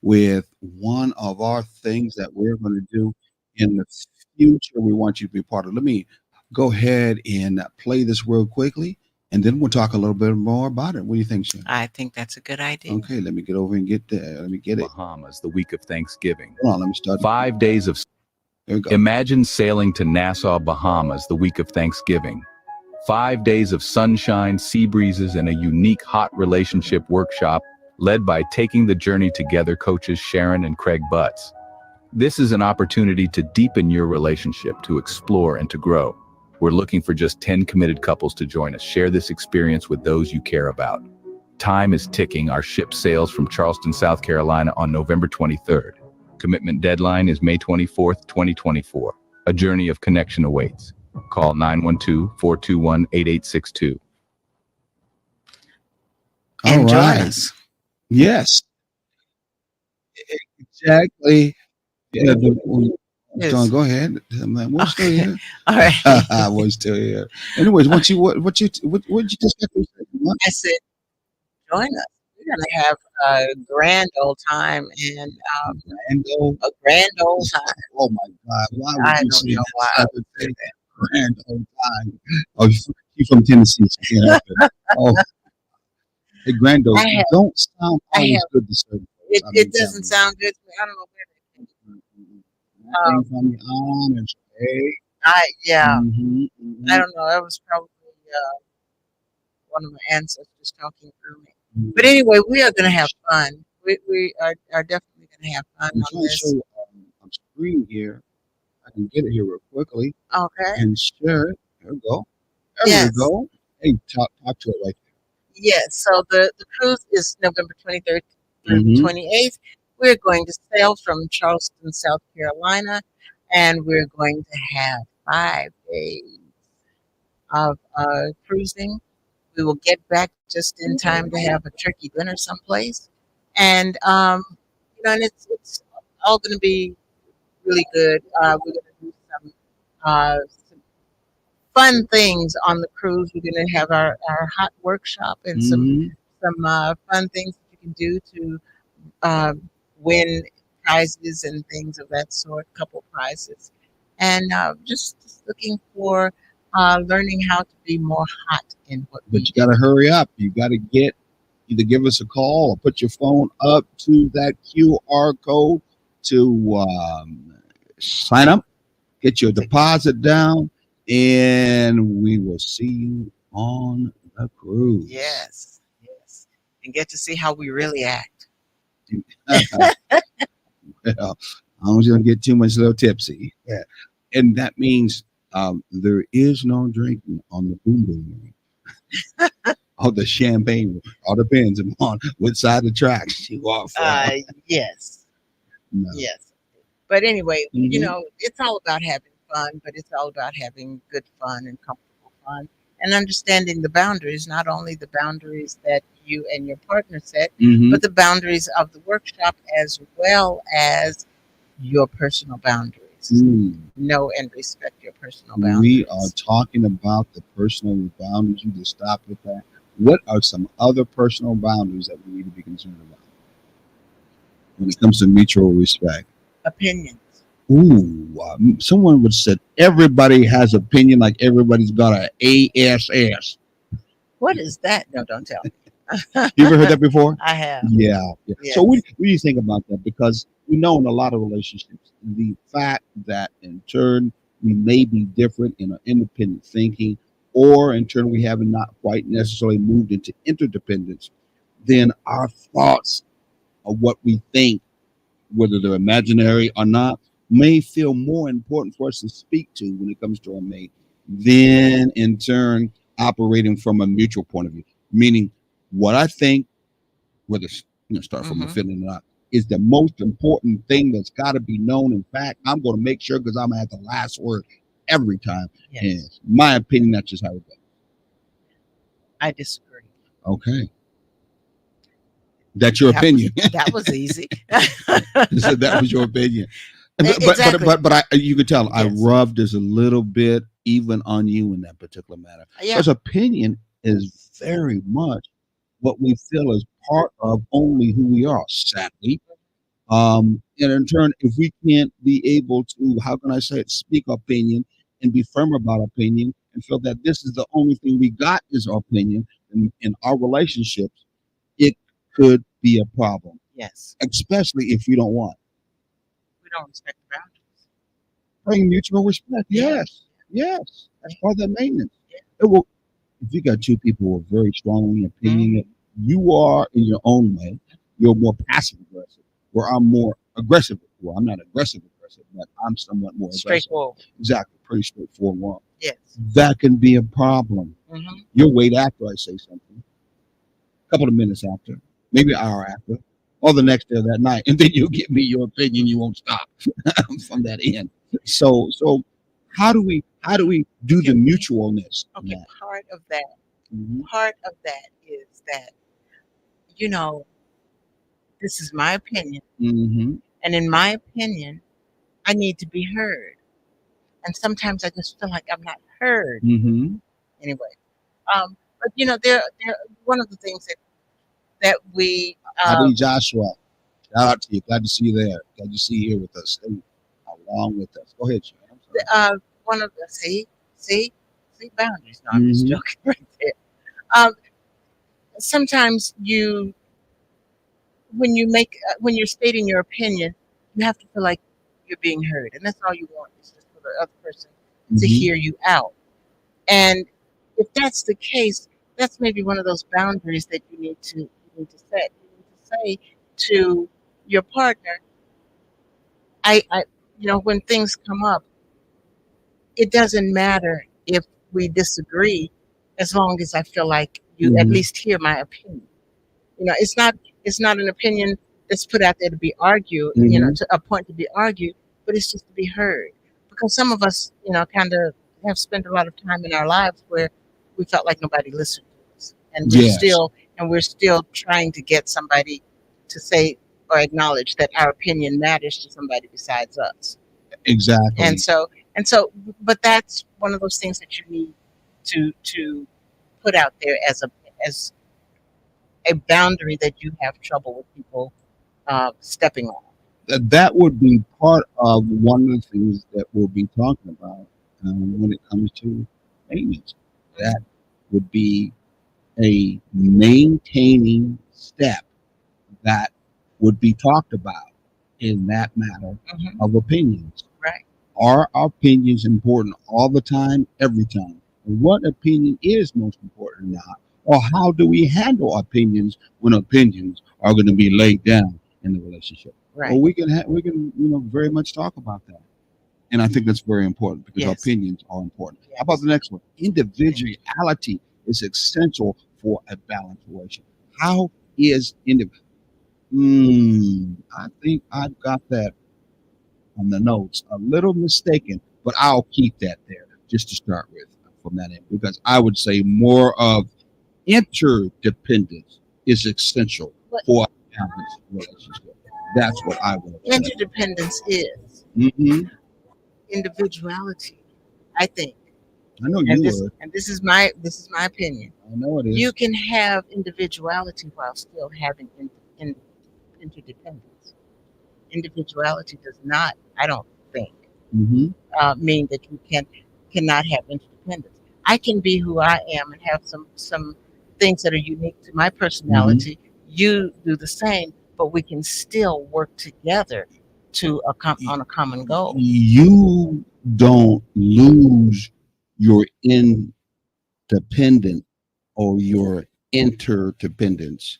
A: with one of our things that we're going to do in the future. We want you to be part of. Let me go ahead and play this real quickly, and then we'll talk a little bit more about it. What do you think, Sharon?
B: I think that's a good idea.
A: Okay, let me get over and get there. Let me get it.
C: Bahamas the week of Thanksgiving.
A: Hold on, let me start.
C: 5 days of.
A: There we go.
C: Imagine sailing to Nassau, Bahamas the week of Thanksgiving. 5 days of sunshine, sea breezes, and a unique hot relationship workshop led by Taking the Journey Together coaches Sharon and Craig Butts. This is an opportunity to deepen your relationship, to explore, and to grow. We're looking for just 10 committed couples to join us. Share this experience with those you care about. time is ticking. Our ship sails from Charleston, South Carolina on November 23rd. Commitment deadline is May 24th, 2024. A journey of connection awaits. Call 912-421-8862.
A: All
B: And join
A: right.
B: us.
A: Yes, exactly. Yeah, John, go ahead. We're still
B: Okay.
A: here.
B: All right.
A: We're still here. Anyways, what you just got to say? What?
B: I said, join us. We're going to have a grand old time and
A: Randall?
B: a grand old time.
A: Oh my God! Why would
B: I
A: you
B: don't
A: say
B: know
A: that
B: why I
A: type
B: would
A: of
B: say
A: thing?
B: that.
A: Grand old time. Oh, you from Tennessee? So you can't help it. Oh, hey, grand old.
B: I have,
A: Don't sound
B: I
A: always
B: have,
A: good to certain folks.
B: it,
A: I
B: it
A: mean,
B: doesn't sound good to me. I don't know where that came from.
A: Nothing from the honors. Hey.
B: Yeah, I
A: Mm-hmm.
B: don't know. That was probably one of my ancestors talking through me. But anyway, we are going to have fun. We are definitely going to have fun
A: I'm
B: on
A: trying to
B: this.
A: show a screen here. I can get it here real quickly
B: Okay.
A: and share it. There we go. There
B: Yes.
A: we go. Hey, talk to it right
B: Yes. So the cruise is November 23rd through
A: Mhm.
B: 28th. We're going to sail from Charleston, South Carolina, and we're going to have 5 days of cruising. We will get back just in time to have a turkey dinner someplace, and and it's all going to be really good. We're going to do some fun things on the cruise. We're going to have our hot workshop and
A: there.
B: some fun things that you can do to win prizes and things of that sort, couple prizes, and just looking for learning how to be more hot in what we
A: But you got to hurry up. You got to either give us a call or put your phone up to that QR code to sign up, get your deposit down, and we will see you on the cruise.
B: Yes, yes, and get to see how we really act.
A: Well, I don't want to get too much little tipsy. Yeah. And that means there is no drinking on the boom boom ring. Or the champagne, all depends upon which side of the tracks you are from.
B: Yes,
A: No.
B: yes. But anyway,
A: Mhm.
B: it's all about having fun, but it's all about having good fun and comfortable fun and understanding the boundaries, not only the boundaries that you and your partner set,
A: Mhm.
B: but the boundaries of the workshop as well as your personal boundaries.
A: Mm.
B: Know and respect your personal
A: We are
B: boundaries.
A: talking about the personal boundaries. You just stop with that. What are some other personal boundaries that we need to be concerned about when it comes to mutual respect?
B: Opinions.
A: Ooh, someone would say everybody has opinion, like everybody's got a ASS.
B: What is that? No, don't tell me.
A: You ever heard that before?
B: I have.
A: Yeah. So
B: Yes.
A: what do you think about that? Because we know in a lot of relationships, the fact that in turn we may be different in our independent thinking, or in turn we haven't not quite necessarily moved into interdependence, then our thoughts of what we think, whether they're imaginary or not, may feel more important for us to speak to when it comes to our mate than in turn operating from a mutual point of view. Meaning, what I think, whether it's start from a
B: Mhm.
A: feeling or not, is the most important thing that's got to be known. In fact, I'm going to make sure because I'm gonna have the last word every time.
B: Yes.
A: And my opinion, that's just how it goes.
B: I disagree.
A: Okay, that's your
B: That was,
A: opinion.
B: that was easy.
A: So that was your opinion. But
B: Exactly.
A: you could tell I
B: Yes.
A: rubbed just a little bit even on you in that particular matter.
B: Yeah.
A: Because opinion is very much what we feel is part of only who we are, sadly. And in turn, if we can't be able to, how can I say it, speak opinion and be firm about opinion and feel that this is the only thing we got is our opinion in our relationships, it could be a problem,
B: Yes.
A: especially if you don't want.
B: We don't respect the boundaries.
A: Bring mutual respect.
B: Yeah.
A: Yes. That's part of the maintenance.
B: Yeah.
A: It will, if you got two people who are very strongly opinionated, you are in your own way, you're more passive aggressive, where I'm more aggressive. Well, I'm not aggressive, but I'm somewhat more aggressive.
B: Straightforward.
A: Exactly. Pretty straightforward.
B: Yes.
A: That can be a problem.
B: Hmm.
A: You'll wait after I say something. couple of minutes after, maybe an hour after, or the next day or that night, and then you'll give me your opinion. You won't stop from that end. So how do we do the
B: Okay.
A: mutualness in
B: Okay,
A: that? Mhm.
B: part of that is that, you know, this is my opinion,
A: Mhm.
B: and in my opinion, I need to be heard. And sometimes I just feel like I'm not heard
A: Mhm.
B: anyway. But there one of the things that we
A: Adi Joshua, shout out to you. Glad to see you there. Glad to see you here with us. Stay along with us. Go ahead, Sharon. I'm sorry.
B: one of the see boundaries. No, I'm just
A: Mhm.
B: joking right there. Um, Sometimes when you're stating your opinion, you have to feel like you're being heard, and that's all you want is just for the other person to
A: Mhm.
B: hear you out. And if that's the case, that's maybe one of those boundaries that you need to set. You need to say to your partner, I when things come up, it doesn't matter if we disagree, as long as I feel like you at
A: Mhm.
B: least hear my opinion. It's not an opinion that's put out there to be argued,
A: Mhm.
B: to a point to be argued, but it's just to be heard. Because some of us, kind of have spent a lot of time in our lives where we felt like nobody listened to us, and
A: Yes,
B: we're still trying to get somebody to say or acknowledge that our opinion matters to somebody besides us. And
A: exactly.
B: so and so, but that's one of those things that you need to put out there as a boundary that you have trouble with people stepping on.
A: That would be part of one of the things that we'll be talking about when it comes to maintenance. That would be a maintaining step that would be talked about in that matter
B: Hmm.
A: of opinions.
B: Right.
A: Are our opinions important all the time, every time? And what opinion is most important now? Or how do we handle opinions when opinions are going to be laid down in the relationship? Well,
B: Right.
A: we can very much talk about that. And I think that's very important because
B: Yes.
A: opinions are important. How about
B: Yes.
A: the next one? Individuality is essential for a balanced relationship. How is individual? I think I've got that on the notes. A little mistaken, but I'll keep that there just to start with from that end because I would say more of interdependence is essential
B: What
A: for a balanced relationship. That's what I would say.
B: interdependence is individuality, I think.
A: I know
B: And
A: you
B: this
A: would.
B: and this is my opinion.
A: I know it
B: You
A: is.
B: can have individuality while still having in interdependence. Individuality does not, I don't think,
A: Mm-hmm.
B: mean that you cannot have interdependence. I can be who I am and have some things that are unique to my
A: Mm-hmm.
B: personality. You do the same, but we can still work together on a common goal.
A: You don't lose your independent or your interdependence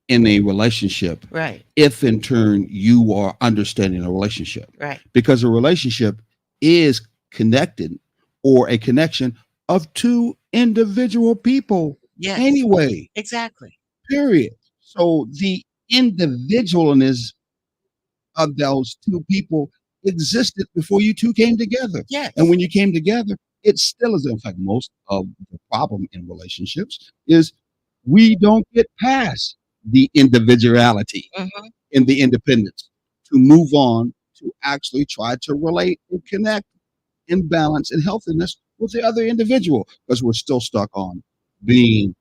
A: in a relationship
B: Right,
A: if in turn you are understanding a relationship
B: right.
A: because a relationship is connected or a connection of two individual people
B: Yes,
A: anyway,
B: exactly.
A: period. So the individualness of those two people existed before you two came together. And
B: Yes.
A: when you came together, it still is. In fact, most of the problem in relationships is we don't get past the individuality
B: Hmm.
A: and the independence to move on to actually try to relate and connect in balance and healthiness with the other individual because we're still stuck on being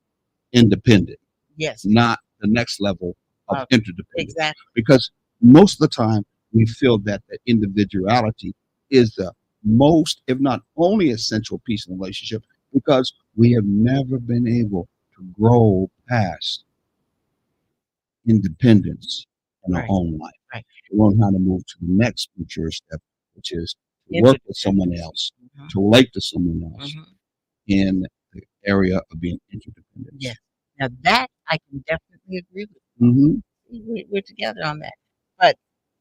A: independent,
B: Yes.
A: not the next level of
B: Uh,
A: interdependence.
B: exactly.
A: Because most of the time, we feel that the individuality is the most, if not only essential piece in a relationship, because we have never been able to grow past independence in our
B: Right.
A: own life.
B: Right.
A: To learn how to move to the next mature step, which is to work with someone
B: Interdependence.
A: else,
B: Hmm.
A: to relate to someone else
B: Hmm.
A: in the area of being interdependent.
B: Yes. Now that I can definitely agree with.
A: Hmm.
B: We're together on that. But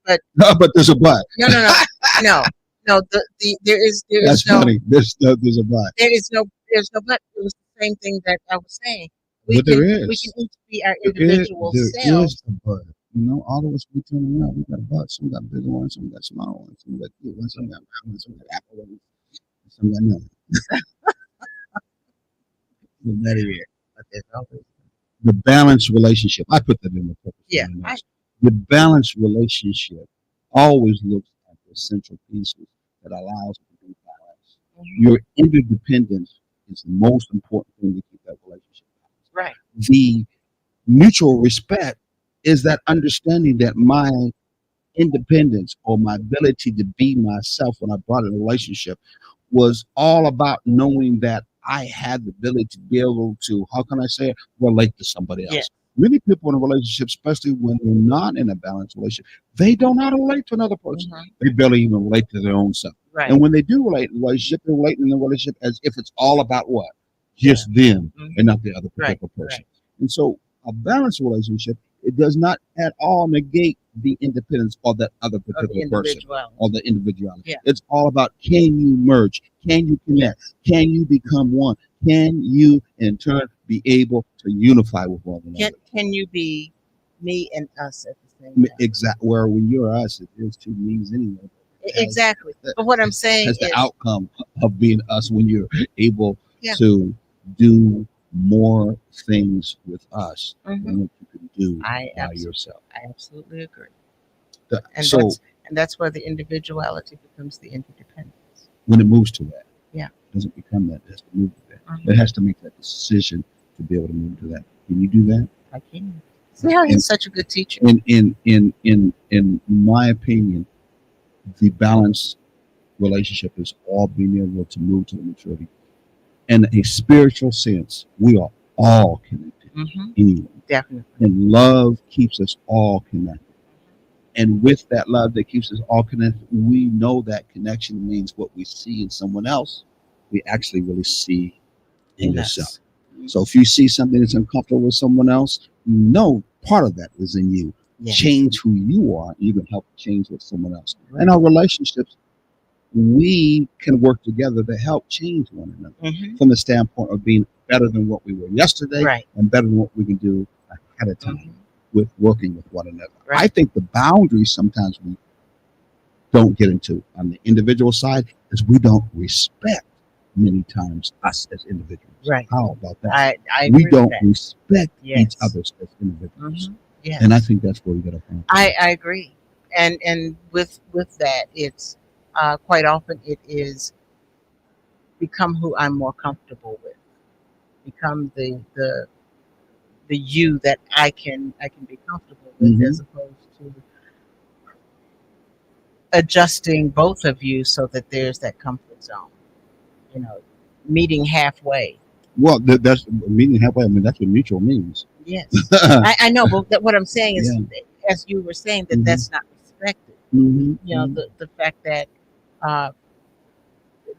B: but
A: But there's a but.
B: no, no, no, no, no.
A: That's funny. There's a but.
B: There's no but. It was the same thing that I was saying.
A: But there
B: we
A: is.
B: can each be our
A: There is,
B: individual
A: there
B: selves.
A: is a but. All of us, we turn around. We got butts. Some got bigger ones. Some got smaller ones. Some got cute ones. Some got round ones. Some got apple ones. Some got none. But that is it.
B: But there's always,
A: The balanced relationship. I put that in the purpose.
B: yeah,
A: The balanced relationship always looks at the central pieces that allows it to be balanced. Your interdependence is the most important thing to keep that relationship balanced.
B: right.
A: The mutual respect is that understanding that my independence or my ability to be myself when I brought in a relationship was all about knowing that I had the ability to be able to, how can I say it, relate to somebody
B: Yeah.
A: else. Many people in a relationship, especially when they're not in a balanced relationship, they don't know how to relate to another person.
B: Mhm.
A: They barely even relate to their own self.
B: Right.
A: And when they do relate in a relationship, they're relating in the relationship as if it's all about what? Just them
B: Mhm.
A: and not the other
B: Right,
A: particular person. And so a balanced relationship, it does not at all negate the independence of that other
B: Of the
A: particular person
B: individuality.
A: or the individuality.
B: Yeah.
A: It's all about, can you merge? Can you connect? Can you become one? Can you in turn be able to unify with one another?
B: Can you be me and us at the same time?
A: Exactly. Where when you're us, there's two means anyway.
B: Exactly. But what I'm saying
A: That's
B: is,
A: the outcome of being us when you're able
B: Yeah.
A: to do more things with us
B: Mhm.
A: than what you can do
B: I
A: by
B: absolutely,
A: yourself.
B: I absolutely agree.
A: The-
B: And
A: so
B: that's where the individuality becomes the interdependence.
A: when it moves to that,
B: Yeah.
A: it doesn't become that. It has to move to that.
B: Mhm.
A: It has to make that decision to be able to move to that. Can you do that?
B: I can. See how he's such a good teacher.
A: In my opinion, the balanced relationship is all being able to move to the maturity. In a spiritual sense, we are all connected
B: Hmm.
A: anyway.
B: Definitely.
A: And love keeps us all connected. And with that love that keeps us all connected, we know that connection means what we see in someone else, we actually really see in
B: In
A: yourself.
B: us.
A: So if you see something that's uncomfortable with someone else, know part of that is in you.
B: Yes.
A: Change who you are, and you can help change with someone else.
B: Right.
A: In our relationships, we can work together to help change one another
B: Mhm.
A: from the standpoint of being better than what we were yesterday
B: Right.
A: and better than what we can do ahead of time
B: Mhm.
A: with working with one another. I
B: Right.
A: think the boundaries sometimes we don't get into on the individual side is we don't respect many times us as individuals.
B: Right.
A: How about that?
B: I
A: We
B: agree
A: don't
B: with that.
A: respect
B: Yes.
A: each other as individuals.
B: Mhm. Yes.
A: And I think that's where we get a problem.
B: I agree. And with that, it's quite often it is become who I'm more comfortable with. Become the you that I can be comfortable with,
A: Mhm.
B: as opposed to adjusting both of you so that there's that comfort zone. You know, meeting halfway.
A: Well, that's meeting halfway. I mean, that's what mutual means.
B: Yes, I know, but what I'm saying is,
A: Yeah.
B: as you were saying, that
A: Mhm.
B: that's not respected.
A: Mhm.
B: You know,
A: Mhm.
B: the fact that uh,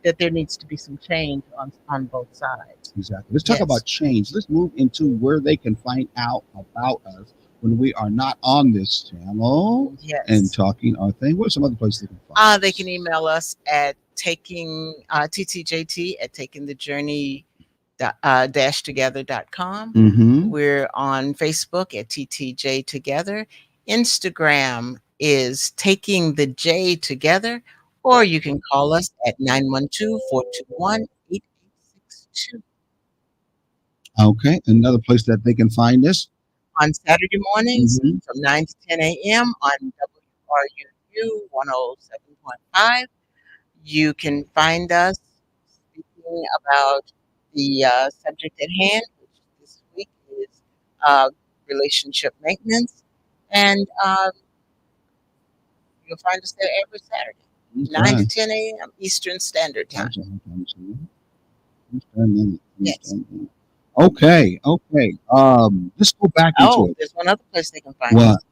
B: that there needs to be some change on both sides.
A: Exactly. Let's talk
B: Yes.
A: about change. Let's move into where they can find out about us when we are not on this channel
B: Yes.
A: and talking our thing. What are some other places they can find
B: They
A: us?
B: can email us at taking ttjt at takingthejourney dash together.com.
A: Mm-hmm.
B: We're on Facebook at TTJ Together. Instagram is Taking the J Together, or you can call us at 912-421-8862.
A: Okay. Another place that they can find us.
B: On Saturday mornings
A: Mhm.
B: from 9 to 10 a.m. on WRUU 107.5. You can find us speaking about the subject at hand, which this week is uh, relationship maintenance. And you'll find us there every Saturday, 9 to
A: Okay.
B: 10 a.m. Eastern Standard Time.
A: Gotcha. Okay.
B: Yes.
A: Okay. Okay. Let's go back into
B: Oh,
A: it.
B: there's one other place they can find
A: What?
B: us.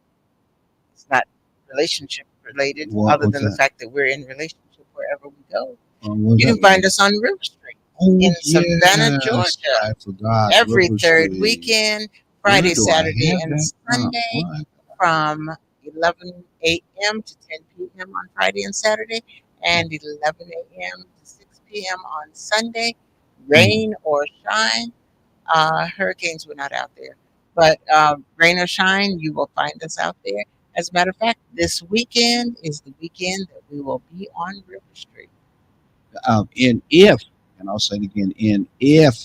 B: It's not relationship related,
A: What?
B: other
A: What's
B: than the
A: that?
B: fact that we're in relationship wherever we go.
A: What's
B: You
A: that?
B: can find us on River Street
A: Oh,
B: in Savannah,
A: yes.
B: Georgia.
A: I forgot.
B: Every
A: River
B: third
A: Street.
B: weekend,
A: Where
B: Friday,
A: do I
B: Saturday,
A: have
B: and
A: that?
B: Sunday
A: Where?
B: from 11 a.m. to 10 p.m. on Friday and Saturday, and 11 a.m. to 6 p.m. on Sunday, rain or shine. Hurricanes were not out there, but rain or shine, you will find us out there. As a matter of fact, this weekend is the weekend that we will be on River Street.
A: And if, and I'll say it again, and if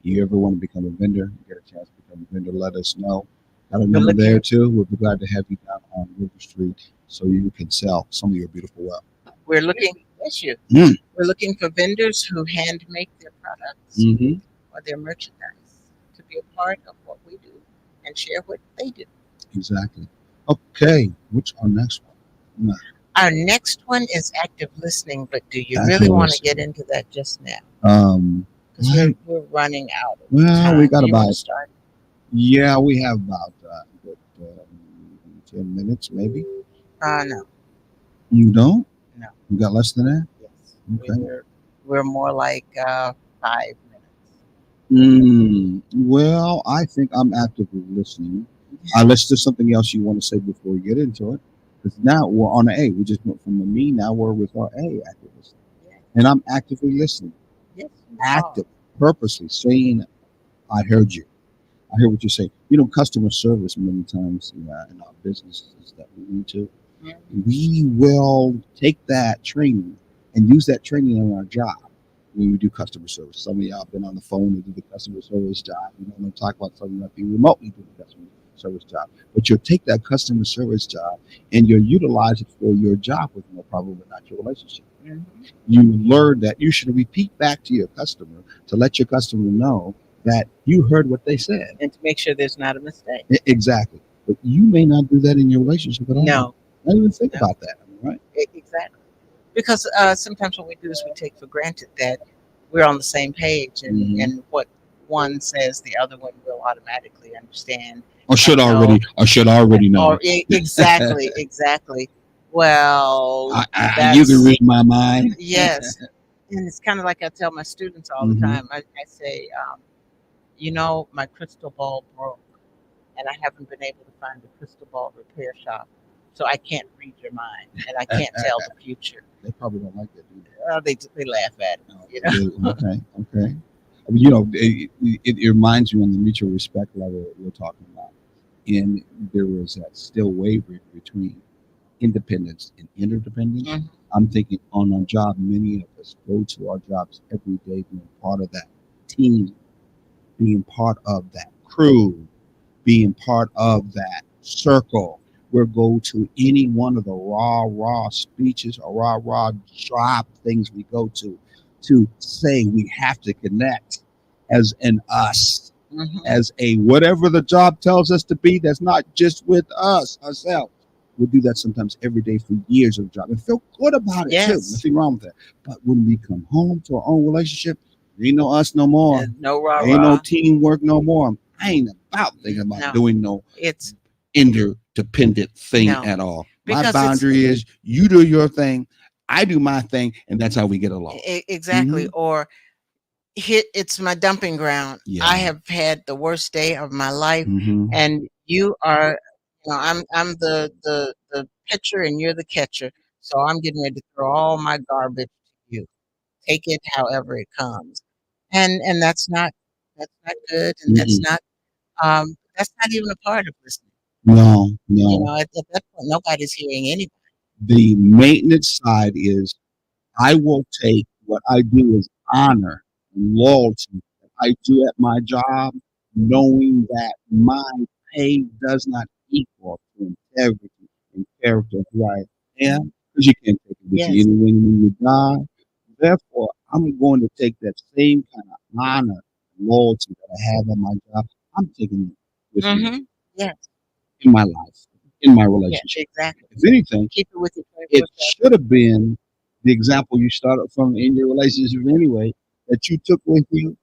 A: you ever want to become a vendor, get a chance to become a vendor, let us know. Got a
B: We're
A: number
B: looking,
A: there too. We'll be glad to have you down on River Street so you can sell some of your beautiful wealth.
B: we're looking, bless you.
A: Mm.
B: We're looking for vendors who hand make their products
A: Mm-hmm.
B: or their merchandise to be a part of what we do and share what they do.
A: Exactly. Okay, what's our next one? Nah,
B: Our next one is active listening, but do you really
A: active
B: want to
A: listening.
B: get into that just now?
A: Well,
B: Because we're running out of
A: well, we
B: time.
A: got
B: Do you want to
A: about,
B: start?
A: yeah, we have about good, 10 minutes maybe.
B: No,
A: You don't?
B: no.
A: You got less than that?
B: Yes.
A: Okay.
B: We're more like 5 minutes.
A: Well, I think I'm actively listening. Unless there's something else you want to say before we get into it. Because now we're on the A. We just went from the me, now we're with our A, active listening.
B: Yes,
A: And I'm actively listening,
B: yes, you are.
A: active, purposely saying, I heard you. I hear what you're saying. You know, customer service many times in our businesses that we need to,
B: Mhm.
A: we will take that training and use that training in our job when we do customer service. Some of y'all have been on the phone and do the customer service job. You know, I'm going to talk about something that you remotely do the customer service job. But you'll take that customer service job and you'll utilize it for your job with no problem, but not your relationship.
B: Mhm.
A: You learn that you should repeat back to your customer to let your customer know that you heard what they said.
B: And to make sure there's not a mistake.
A: Exactly. But you may not do that in your relationship at all.
B: No,
A: Not even think
B: no,
A: about that, right?
B: exactly. Because sometimes what we do is we take for granted that we're on the same page,
A: Mhm.
B: and what one says, the other one will automatically understand
A: Or should
B: and know.
A: already know.
B: Or exactly, exactly. Well,
A: You can
B: that's
A: read my mind.
B: yes. And it's kind of like I tell my students all the
A: Mhm.
B: time. I say, my crystal ball broke, and I haven't been able to find a crystal ball repair shop, so I can't read your mind, and I can't tell the future.
A: They probably don't like that, do they?
B: They laugh at it,
A: No,
B: you know.
A: okay, okay. I mean, you know, it reminds you on the mutual respect level that we're talking about. And there was that still wavering between independence and interdependence.
B: Mhm.
A: I'm thinking on our job, many of us go to our jobs every day being part of that team, being part of that crew, being part of that circle. We'll go to any one of the raw speeches or raw job things we go to say we have to connect as an us,
B: Mhm.
A: as a whatever the job tells us to be, that's not just with us ourselves. We'll do that sometimes every day for years of the job and feel good about it too.
B: Yes.
A: Nothing wrong with that. But when we come home to our own relationship, ain't no us no more.
B: No rah
A: Ain't no
B: rah.
A: teamwork no more. I ain't about thinking about
B: No,
A: doing no
B: it's
A: interdependent thing
B: no
A: at all. My
B: because it's
A: boundary is you do your thing, I do my thing, and that's how we get along.
B: exactly.
A: Mhm.
B: Or it's my dumping ground.
A: Yeah.
B: I have had the worst day of my life,
A: Hmm.
B: and you are, I'm the pitcher and you're the catcher. So I'm getting ready to throw all my garbage to you. Take it however it comes, and that's not good, and
A: Mm-mm.
B: that's not even a part of listening.
A: No,
B: You
A: no.
B: know, at that point, nobody's hearing anybody.
A: The maintenance side is I will take what I do as honor and loyalty that I do at my job, knowing that my pay does not equal to integrity and character of who I am, because you can't take it with you
B: Yes.
A: anyway when you die. Therefore, I'm going to take that same kind of honor and loyalty that I have at my job. I'm taking it with me
B: Mm-hmm. Yes.
A: in my life, in my
B: Yeah.
A: relationship.
B: Exactly.
A: If anything,
B: Keep it with you
A: it
B: 24/7.
A: should have been the example you started from in your relationship anyway, that you took with you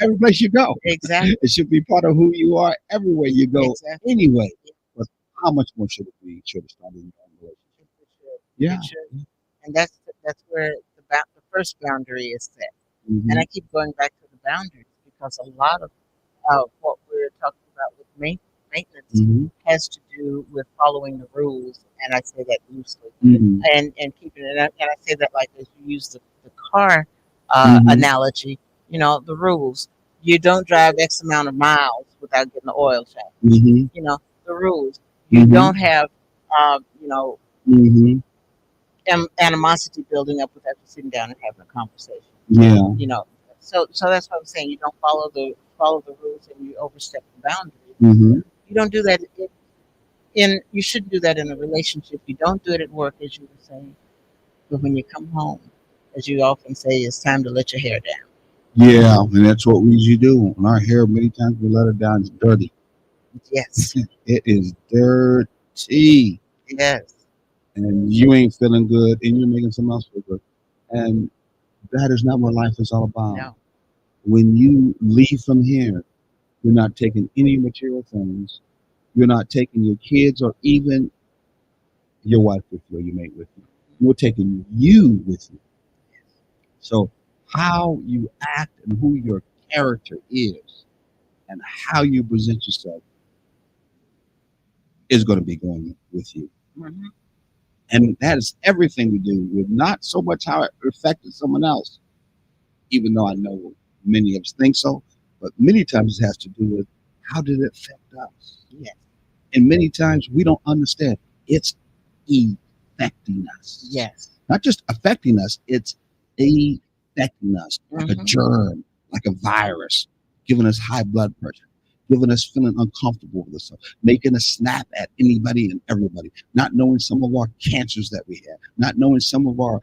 A: every place you go.
B: Exactly.
A: It should be part of who you are everywhere you go
B: Exactly.
A: anyway. But how much more should it be? Should have started in your own relationship.
B: It should.
A: Yeah.
B: It should. And that's where the first boundary is set.
A: Hmm.
B: And I keep going back to the boundaries because a lot of what we're talking about with maintenance
A: Hmm.
B: has to do with following the rules, and I say that loosely,
A: Hmm.
B: and keeping it up. And I say that like as you use the car
A: Hmm.
B: analogy, the rules. You don't drive X amount of miles without getting the oil check.
A: Mm-hmm.
B: You know, the rules. You
A: Mm-hmm.
B: don't have, you know,
A: Mm-hmm.
B: animosity building up without you sitting down and having a conversation.
A: Yeah.
B: You know, so that's what I'm saying. You don't follow the rules and you overstep the boundaries.
A: Mm-hmm.
B: You don't do that you shouldn't do that in a relationship. You don't do it at work, as you were saying. But when you come home, as you often say, it's time to let your hair down.
A: Yeah, and that's what we usually do. On our hair, many times we let it down. It's dirty.
B: Yes,
A: It is dirty,
B: yes,
A: and you ain't feeling good, and you're making someone else feel good. And that is not what life is all about.
B: no,
A: When you leave from here, you're not taking any material things. You're not taking your kids or even your wife with you or your mate with you. You're taking you with you. So how you act and who your character is and how you present yourself is going to be going with you.
B: hmm
A: And that is everything we do, with not so much how it affected someone else, even though I know many of us think so, but many times it has to do with how did it affect us?
B: yes,
A: And many times we don't understand it's affecting us.
B: yes,
A: Not just affecting us, it's affecting us like a
B: Mhm.
A: germ, like a virus, giving us high blood pressure, giving us feeling uncomfortable with ourselves, making us snap at anybody and everybody, not knowing some of our cancers that we have, not knowing some of our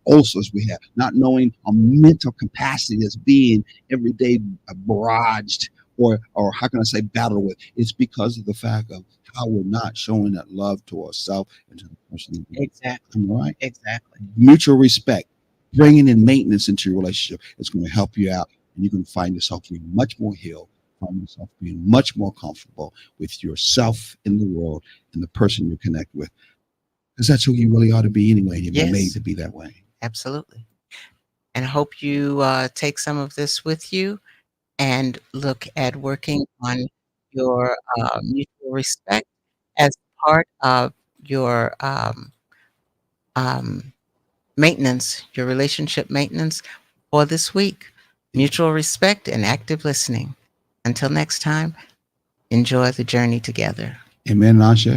A: ulcers we have, not knowing our mental capacity that's being every day barraged or how can I say battled with. It's because of the fact of how we're not showing that love to ourselves and to the person that we
B: exactly,
A: am I right?
B: exactly.
A: Mutual respect, bringing in maintenance into your relationship is going to help you out, and you can find yourself being much more healed, find yourself being much more comfortable with yourself in the world and the person you connect with, because that's who you really ought to be anyway. You've been made
B: Yes.
A: to be that way.
B: Absolutely. And I hope you take some of this with you and look at working on your mutual respect as part of your um, maintenance, your relationship maintenance for this week. Mutual respect and active listening. Until next time, enjoy the journey together.
A: Amen, Ashe.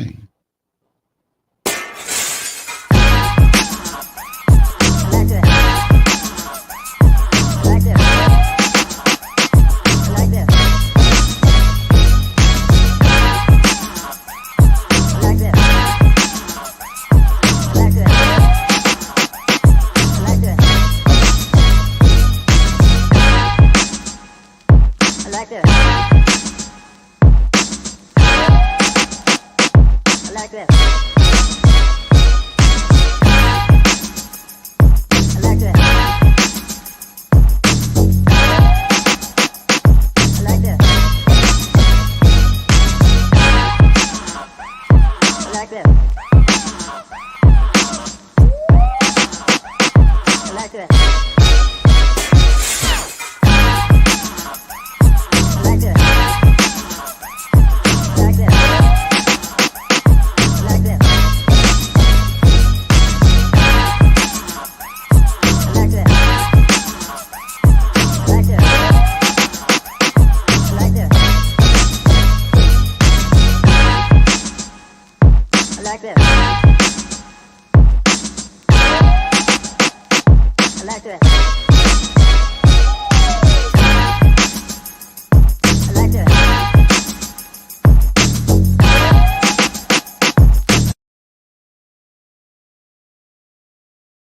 D: I like that.